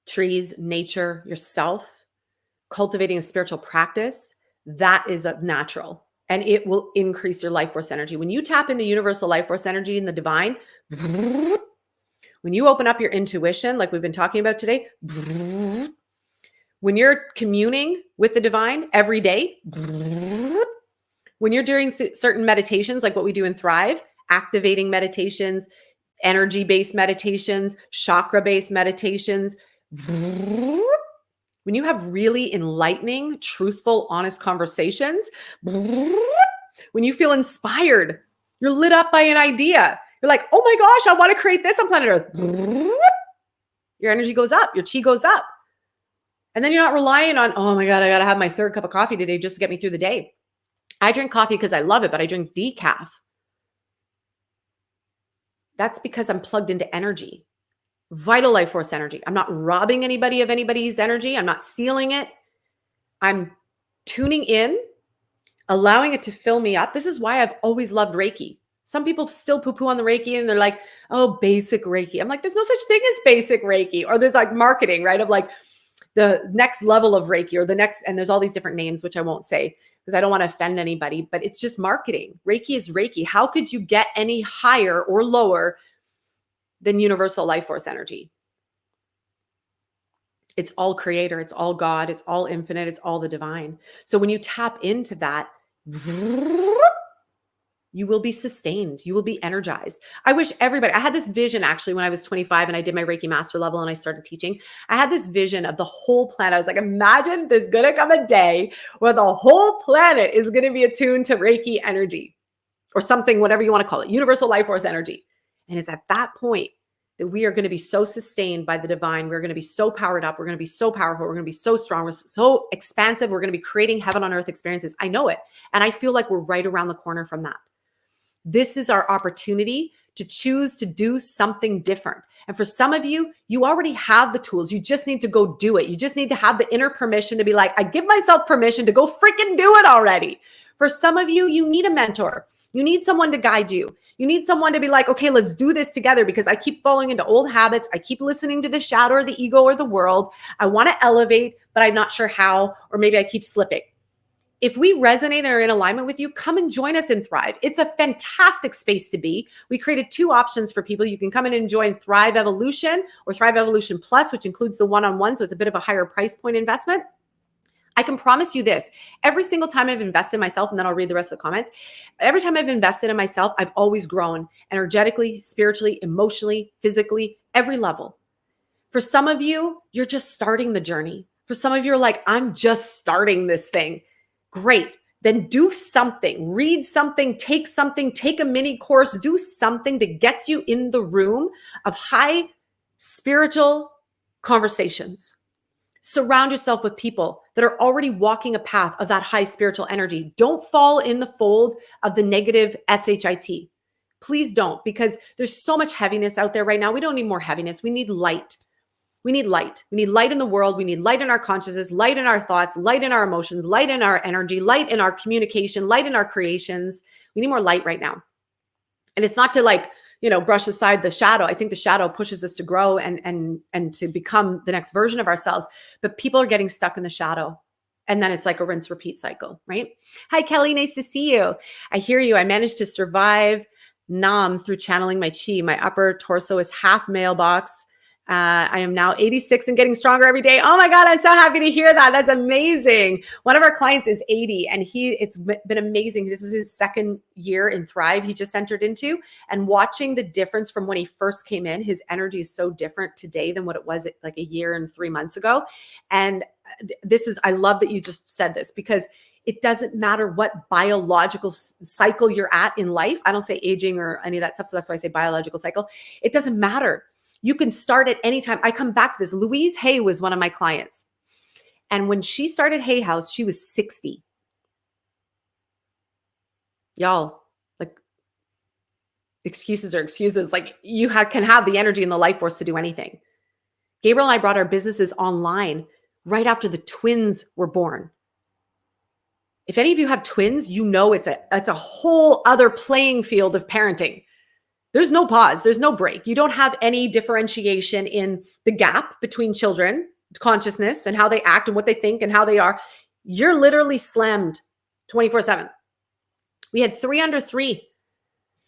Trees, nature, yourself, cultivating a spiritual practice, that is a natural. And it will increase your life force energy. When you tap into universal life force energy in the divine, when you open up your intuition, like we've been talking about today, when you're communing with the divine every day, when you're doing certain meditations, like what we do in Thrive, activating meditations, energy-based meditations, chakra-based meditations, when you have really enlightening, truthful, honest conversations, when you feel inspired, you're lit up by an idea. You're like, oh my gosh, I want to create this on planet Earth. Your energy goes up, your chi goes up. And then you're not relying on, oh my God, I got to have my 3rd cup of coffee today just to get me through the day. I drink coffee because I love it, but I drink decaf. That's because I'm plugged into energy, vital life force energy. I'm not robbing anybody of anybody's energy. I'm not stealing it. I'm tuning in, allowing it to fill me up. This is why I've always loved Reiki. Some people still poo-poo on the Reiki and they're like, oh, basic Reiki. I'm like, there's no such thing as basic Reiki. Or there's like marketing, right? Of like, the next level of Reiki or the next, and there's all these different names, which I won't say because I don't want to offend anybody, but it's just marketing. Reiki is Reiki. How could you get any higher or lower than universal life force energy? It's all creator. It's all God. It's all infinite. It's all the divine. So when you tap into that, you will be sustained. You will be energized. I wish everybody, I had this vision actually when I was 25 and I did my Reiki master level and I started teaching. I had this vision of the whole planet. I was like, imagine there's going to come a day where the whole planet is going to be attuned to Reiki energy or something, whatever you want to call it, universal life force energy. And it's at that point that we are going to be so sustained by the divine. We're going to be so powered up. We're going to be so powerful. We're going to be so strong. We're so expansive. We're going to be creating heaven on earth experiences. I know it. And I feel like we're right around the corner from that. This is our opportunity to choose to do something different. And for some of you, you already have the tools. You just need to go do it. You just need to have the inner permission to be like, I give myself permission to go freaking do it already. For some of you, you need a mentor. You need someone to guide you. You need someone to be like, okay, let's do this together because I keep falling into old habits. I keep listening to the shadow or the ego or the world. I want to elevate, but I'm not sure how, or maybe I keep slipping. If we resonate and are in alignment with you, come and join us in Thrive. It's a fantastic space to be. We created 2 options for people. You can come in and join Thrive Evolution or Thrive Evolution Plus, which includes the one-on-one. So it's a bit of a higher price point investment. I can promise you this, every single time I've invested in myself, and then I'll read the rest of the comments. Every time I've invested in myself, I've always grown energetically, spiritually, emotionally, physically, every level. For some of you, you're just starting the journey. For some of you, you're like, I'm just starting this thing. Great. Then do something, read something, take a mini course, do something that gets you in the room of high spiritual conversations. Surround yourself with people that are already walking a path of that high spiritual energy. Don't fall in the fold of the negative SHIT. Please don't, because there's so much heaviness out there right now. We don't need more heaviness. We need light. We need light. We need light in the world. We need light in our consciousness, light in our thoughts, light in our emotions, light in our energy, light in our communication, light in our creations. We need more light right now. And it's not to brush aside the shadow. I think the shadow pushes us to grow and to become the next version of ourselves. But people are getting stuck in the shadow. And then it's like a rinse repeat cycle, right? Hi, Kelly. Nice to see you. I hear you. I managed to survive Nam through channeling my chi. My upper torso is half mailbox. I am now 86 and getting stronger every day. Oh my God, I'm so happy to hear that. That's amazing. One of our clients is 80 and it's been amazing. This is his 2nd year in Thrive he just entered into, and watching the difference from when he first came in, his energy is so different today than what it was like a year and 3 months ago. And I love that you just said this, because it doesn't matter what biological cycle you're at in life. I don't say aging or any of that stuff. So that's why I say biological cycle. It doesn't matter. You can start at any time. I come back to this. Louise Hay was one of my clients. And when she started Hay House, she was 60. Y'all, like, excuses are excuses. Like, you can have the energy and the life force to do anything. Gabriel and I brought our businesses online right after the twins were born. If any of you have twins, you know it's a whole other playing field of parenting. There's no pause. There's no break. You don't have any differentiation in the gap between children, consciousness, and how they act and what they think and how they are. You're literally slammed 24/7. We had 3 under 3.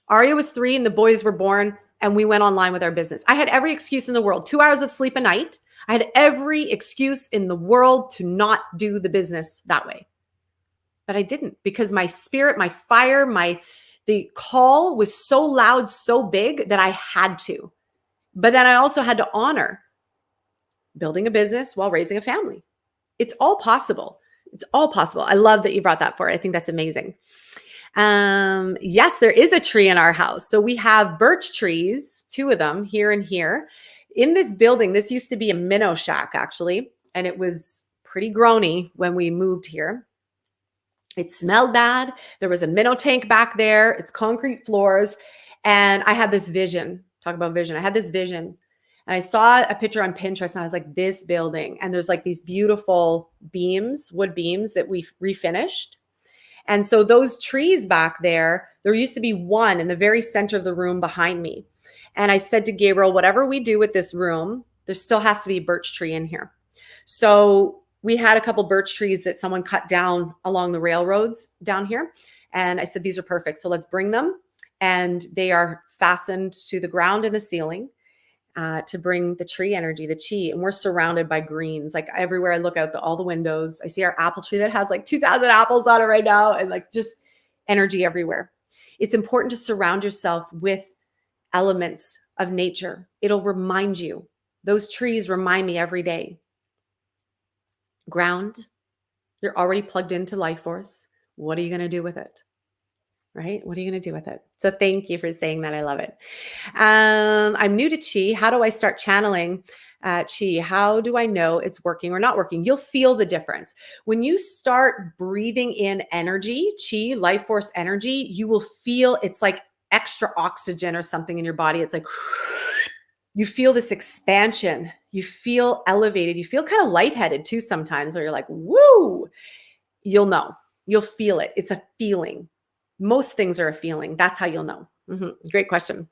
Aria was 3 and the boys were born, and we went online with our business. I had every excuse in the world. 2 hours of sleep a night. I had every excuse in the world to not do the business that way. But I didn't, because my spirit, my fire, the call was so loud, so big that I had to. But then I also had to honor building a business while raising a family. It's all possible. It's all possible. I love that you brought that forward. I think that's amazing. Yes, there is a tree in our house. So we have birch trees, 2 of them here and here. In this building, this used to be a minnow shack, actually, and it was pretty groany when we moved here. It smelled bad. There was a minnow tank back there. It's concrete floors. And I had this vision. Talk about vision. I had this vision. And I saw a picture on Pinterest and I was like, this building. And there's like these beautiful beams, wood beams that we refinished. And so those trees back there used to be one in the very center of the room behind me. And I said to Gabriel, whatever we do with this room, there still has to be a birch tree in here. So we had a couple birch trees that someone cut down along the railroads down here. And I said, these are perfect. So let's bring them. And they are fastened to the ground and the ceiling to bring the tree energy, the chi. And we're surrounded by greens. Like everywhere I look out all the windows, I see our apple tree that has like 2,000 apples on it right now. And like just energy everywhere. It's important to surround yourself with elements of nature. It'll remind you. Those trees remind me every day. Ground, you're already plugged into life force. What are you going to do with it? Right? What are you going to do with it? So thank you for saying that. I love it. I'm new to Chi. How do I start channeling Chi? How do I know it's working or not working? You'll feel the difference. When you start breathing in energy, Chi, life force energy, you will feel it's like extra oxygen or something in your body. It's like you feel this expansion. You feel elevated. You feel kind of lightheaded too sometimes, where you're like, woo, you'll know. You'll feel it. It's a feeling. Most things are a feeling. That's how you'll know. Great question.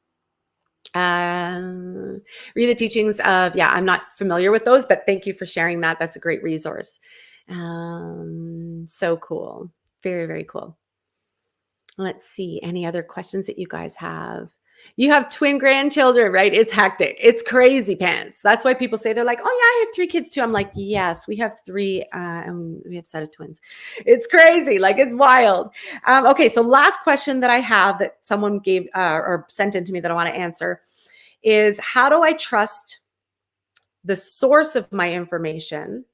Read the teachings of, I'm not familiar with those, but thank you for sharing that. That's a great resource. So cool. Very, very cool. Let's see. Any other questions that you guys have? You have twin grandchildren, right? It's hectic. It's crazy pants. That's why people say, they're like, oh yeah, I have 3 kids too. I'm like, yes, we have 3 and we have a set of twins. It's crazy. Like, it's wild. Okay. So last question that I have that someone gave or sent in to me that I want to answer is, how do I trust the source of my information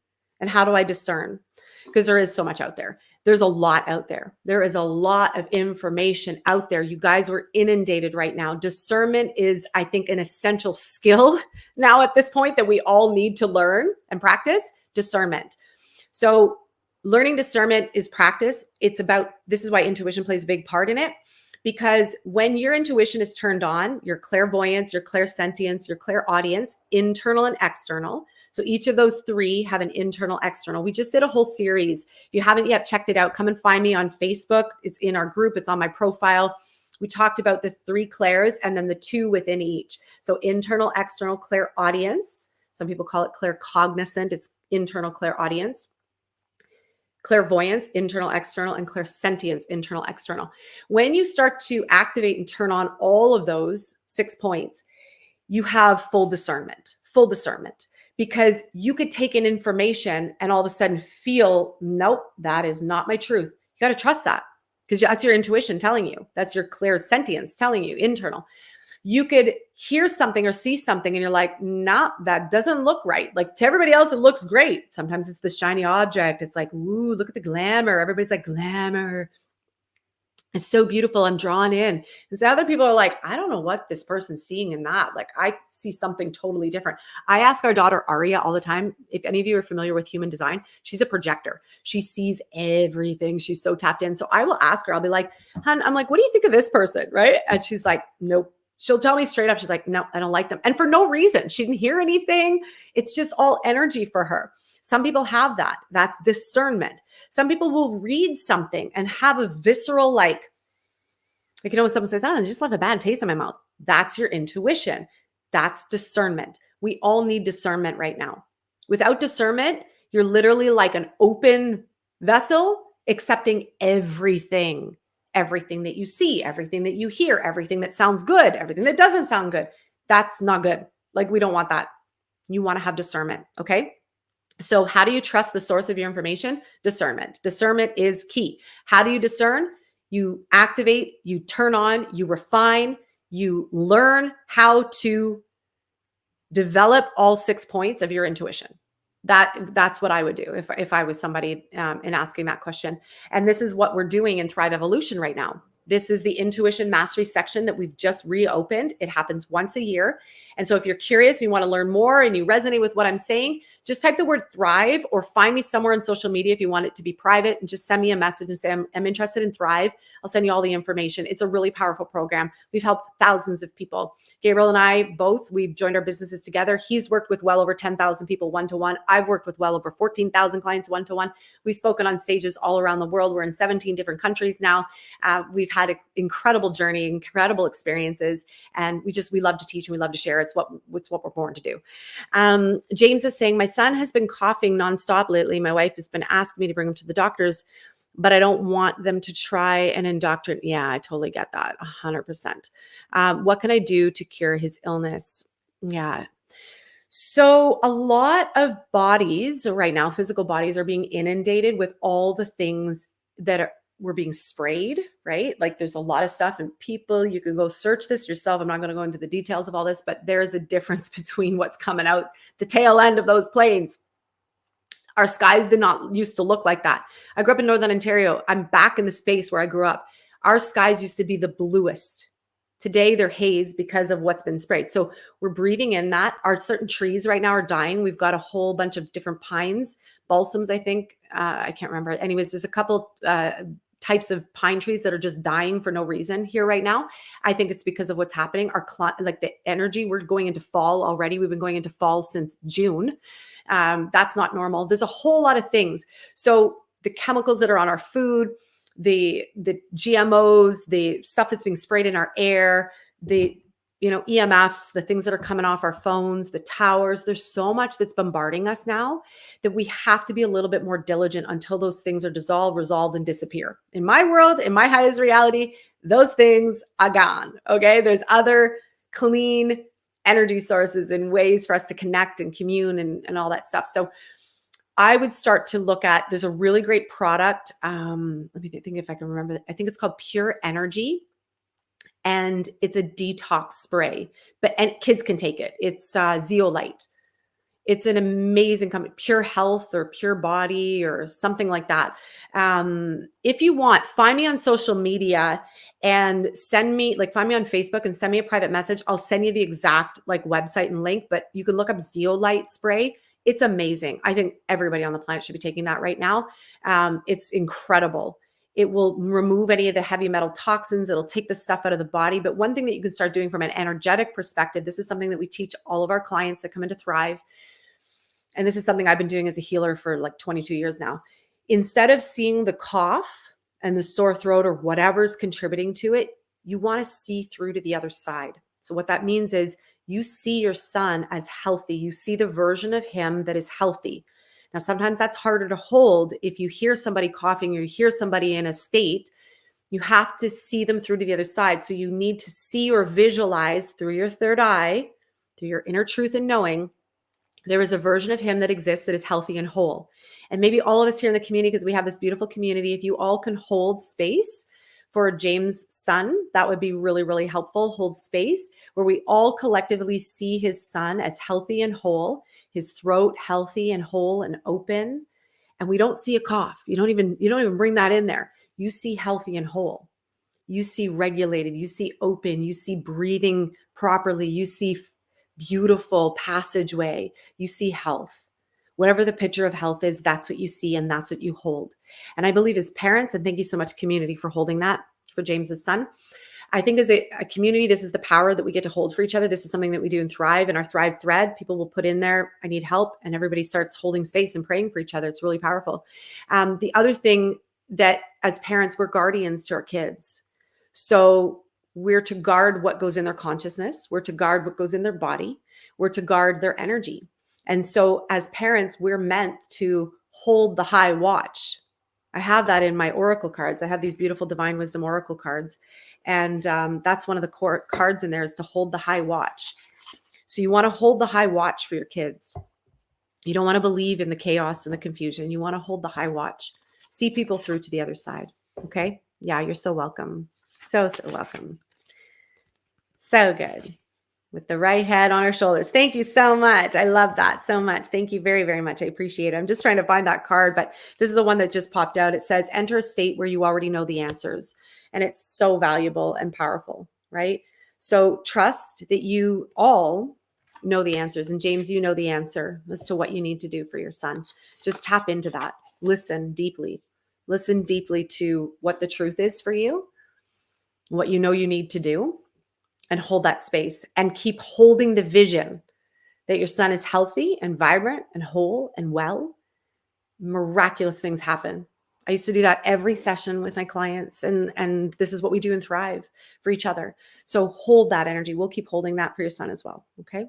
and how do I discern? Because there is so much out there. There's a lot out there. There is a lot of information out there. You guys were inundated right now. Discernment is, I think, an essential skill now at this point that we all need to learn and practice discernment. So learning discernment is practice. It's about, this is why intuition plays a big part in it, because when your intuition is turned on, your clairvoyance, your clairsentience, your clairaudience, internal and external. So each of those 3 have an internal, external. We just did a whole series. If you haven't yet checked it out, come and find me on Facebook. It's in our group. It's on my profile. We talked about the 3 clairs and then the 2 within each. So internal, external, clairaudience. Some people call it claircognizant. It's internal clairaudience. Clairvoyance, internal, external, and clairsentience, internal, external. When you start to activate and turn on all of those 6 points, you have full discernment. Because you could take in information and all of a sudden feel, nope, that is not my truth. You got to trust that because that's your intuition telling you. That's your clairsentience telling you, internal. You could hear something or see something and you're like, nah, that doesn't look right. Like, to everybody else, it looks great. Sometimes it's the shiny object. It's like, ooh, look at the glamour. Everybody's like, glamour. It's so beautiful. I'm drawn in. And so other people are like, I don't know what this person's seeing in that. Like, I see something totally different. I ask our daughter Aria all the time, if any of you are familiar with human design, she's a projector. She sees everything. She's so tapped in. So I will ask her, I'll be like, hun, I'm like, what do you think of this person? Right. And she's like, nope. She'll tell me straight up. She's like, no, I don't like them. And for no reason. She didn't hear anything. It's just all energy for her. Some people have that. That's discernment. Some people will read something and have a visceral, like, you know, when someone says, I just left a bad taste in my mouth. That's your intuition. That's discernment. We all need discernment right now. Without discernment, you're literally like an open vessel, accepting everything that you see, everything that you hear, everything that sounds good, everything that doesn't sound good. That's not good. Like, we don't want that. You want to have discernment. Okay. So how do you trust the source of your information? Discernment. Discernment is key. How do you discern? You activate, you turn on, you refine, you learn how to develop all 6 points of your intuition. That's what I would do if I was somebody in asking that question. And this is what we're doing in Thrive Evolution right now. This is the intuition mastery section that we've just reopened. It happens once a year. And so if you're curious, you want to learn more and you resonate with what I'm saying, just type the word Thrive or find me somewhere on social media if you want it to be private, and just send me a message and say, I'm interested in Thrive. I'll send you all the information. It's a really powerful program. We've helped thousands of people. Gabriel and I both, we've joined our businesses together. He's worked with well over 10,000 people one-to-one. I've worked with well over 14,000 clients one-to-one. We've spoken on stages all around the world. We're in 17 different countries now. We've had an incredible journey, incredible experiences, and we love to teach and we love to share. It's what we're born to do. James is saying, my son has been coughing nonstop lately. My wife has been asking me to bring him to the doctors, but I don't want them to try and indoctrinate. Yeah, I totally get that. 100%. What can I do to cure his illness? Yeah. So a lot of bodies right now, physical bodies, are being inundated with all the things that were being sprayed, right? Like, there's a lot of stuff, and people, you can go search this yourself. I'm not going to go into the details of all this, but there's a difference between what's coming out the tail end of those planes. Our skies did not used to look like that. I grew up in Northern Ontario. I'm back in the space where I grew up. Our skies used to be the bluest. Today they're haze because of what's been sprayed. So we're breathing in that. Our certain trees right now are dying. We've got a whole bunch of different pines, balsams, I think. I can't remember. Anyways, there's a couple types of pine trees that are just dying for no reason here right now. I think it's because of what's happening. Like the energy, we're going into fall already. We've been going into fall since June. That's not normal. There's a whole lot of things. So the chemicals that are on our food, the GMOs, the stuff that's being sprayed in our air, the EMFs, the things that are coming off our phones, the towers. There's so much that's bombarding us now that we have to be a little bit more diligent until those things are dissolved, resolved, and disappear. In my world, in my highest reality, those things are gone. Okay. There's other clean energy sources and ways for us to connect and commune and all that stuff. So I would start to look at, there's a really great product. Let me think if I can remember. I think it's called Pure Energy. And it's a detox spray, and kids can take it. It's Zeolite. It's an amazing company, Pure Health or Pure Body or something like that. If you want, find me on social media and find me on Facebook and send me a private message. I'll send you the exact website and link, but you can look up Zeolite spray. It's amazing. I think everybody on the planet should be taking that right now. It's incredible. It will remove any of the heavy metal toxins. It'll take the stuff out of the body. But one thing that you can start doing from an energetic perspective, this is something that we teach all of our clients that come into Thrive. And this is something I've been doing as a healer for 22 years now. Instead of seeing the cough and the sore throat or whatever's contributing to it, you want to see through to the other side. So what that means is you see your son as healthy. You see the version of him that is healthy. Now, sometimes that's harder to hold. If you hear somebody coughing or you hear somebody in a state, you have to see them through to the other side. So you need to see or visualize through your third eye, through your inner truth and knowing, there is a version of him that exists that is healthy and whole. And maybe all of us here in the community, because we have this beautiful community, if you all can hold space for James' son, that would be really, really helpful. Hold space where we all collectively see his son as healthy and whole, his throat healthy and whole and open. And we don't see a cough. You don't even bring that in there. You see healthy and whole. You see regulated. You see open. You see breathing properly. You see beautiful passageway. You see health. Whatever the picture of health is, that's what you see and that's what you hold. And I believe as parents, and thank you so much, community, for holding that for James's son. I think as a community, this is the power that we get to hold for each other. This is something that we do in Thrive. In our Thrive thread, people will put in there, I need help, and everybody starts holding space and praying for each other. It's really powerful. The other thing that as parents, we're guardians to our kids. So we're to guard what goes in their consciousness. We're to guard what goes in their body. We're to guard their energy. And so as parents, we're meant to hold the high watch. I have that in my oracle cards. I have these beautiful Divine Wisdom oracle cards. And that's one of the core cards in there, is to hold the high watch. So you want to hold the high watch for your kids. You don't want to believe in the chaos and the confusion. You want to hold the high watch. See people through to the other side. Okay? Yeah, you're so welcome. So welcome. So good. With the right head on our shoulders. Thank you so much. I love that so much. Thank you very, very much. I appreciate it. I'm just trying to find that card, but this is the one that just popped out. It says, enter a state where you already know the answers. And it's so valuable and powerful, right? So trust that you all know the answers. And James, you know the answer as to what you need to do for your son. Just tap into that. Listen deeply. Listen deeply to what the truth is for you, what you know you need to do, and hold that space and keep holding the vision that your son is healthy and vibrant and whole and well. Miraculous things happen. I used to do that every session with my clients, and this is what we do in Thrive for each other. So hold that energy. We'll keep holding that for your son as well. Okay.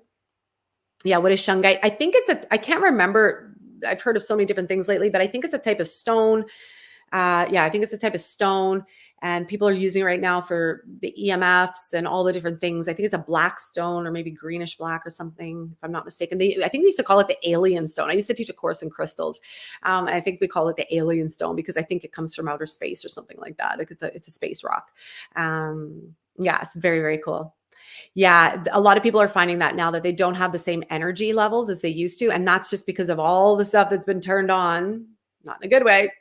Yeah. What is shungite? I think I can't remember. I've heard of so many different things lately, but I think it's a type of stone. I think it's a type of stone, and people are using it right now for the EMFs and all the different things. I think it's a black stone or maybe greenish black or something, if I'm not mistaken. I think we used to call it the alien stone. I used to teach a course in crystals. And I think we call it the alien stone because I think it comes from outer space or something like that. Like it's a space rock. It's very, very cool. Yeah, a lot of people are finding that now that they don't have the same energy levels as they used to. And that's just because of all the stuff that's been turned on, not in a good way.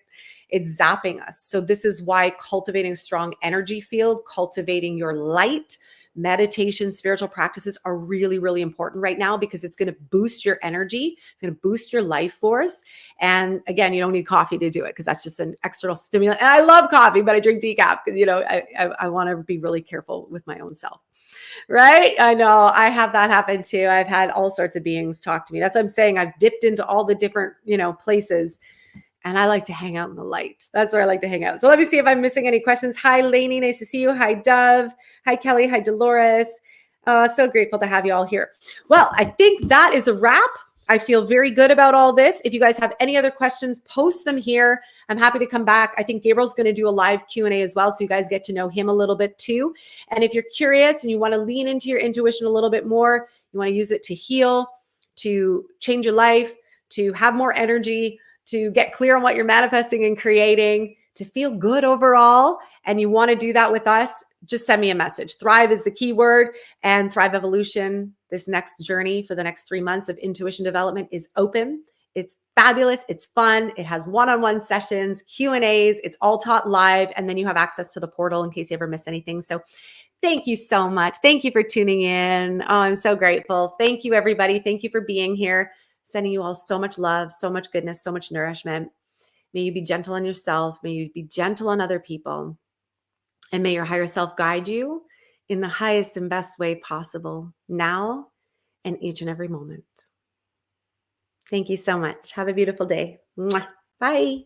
It's zapping us. So this is why cultivating a strong energy field, cultivating your light, meditation, spiritual practices are really, really important right now, because it's going to boost your energy. It's going to boost your life force. And again, you don't need coffee to do it because that's just an external stimulant. And I love coffee, but I drink decaf because, I want to be really careful with my own self. Right? I know I have that happen too. I've had all sorts of beings talk to me. That's what I'm saying. I've dipped into all the different, places. And I like to hang out in the light. That's where I like to hang out. So let me see if I'm missing any questions. Hi, Lainey. Nice to see you. Hi, Dove. Hi, Kelly. Hi, Dolores. So grateful to have you all here. Well, I think that is a wrap. I feel very good about all this. If you guys have any other questions, post them here. I'm happy to come back. I think Gabriel's going to do a live Q&A as well, so you guys get to know him a little bit too. And if you're curious and you want to lean into your intuition a little bit more, you want to use it to heal, to change your life, to have more energy, to get clear on what you're manifesting and creating, to feel good overall, and you want to do that with us, just send me a message. Thrive is the key word, and Thrive Evolution, this next journey for the next 3 months of intuition development, is open. It's fabulous. It's fun. It has one-on-one sessions, Q&As. It's all taught live, and then you have access to the portal in case you ever miss anything. So thank you so much. Thank you for tuning in. Oh, I'm so grateful. Thank you, everybody. Thank you for being here. Sending you all so much love, so much goodness, so much nourishment. May you be gentle on yourself. May you be gentle on other people. And may your higher self guide you in the highest and best way possible now and each and every moment. Thank you so much. Have a beautiful day. Mwah. Bye.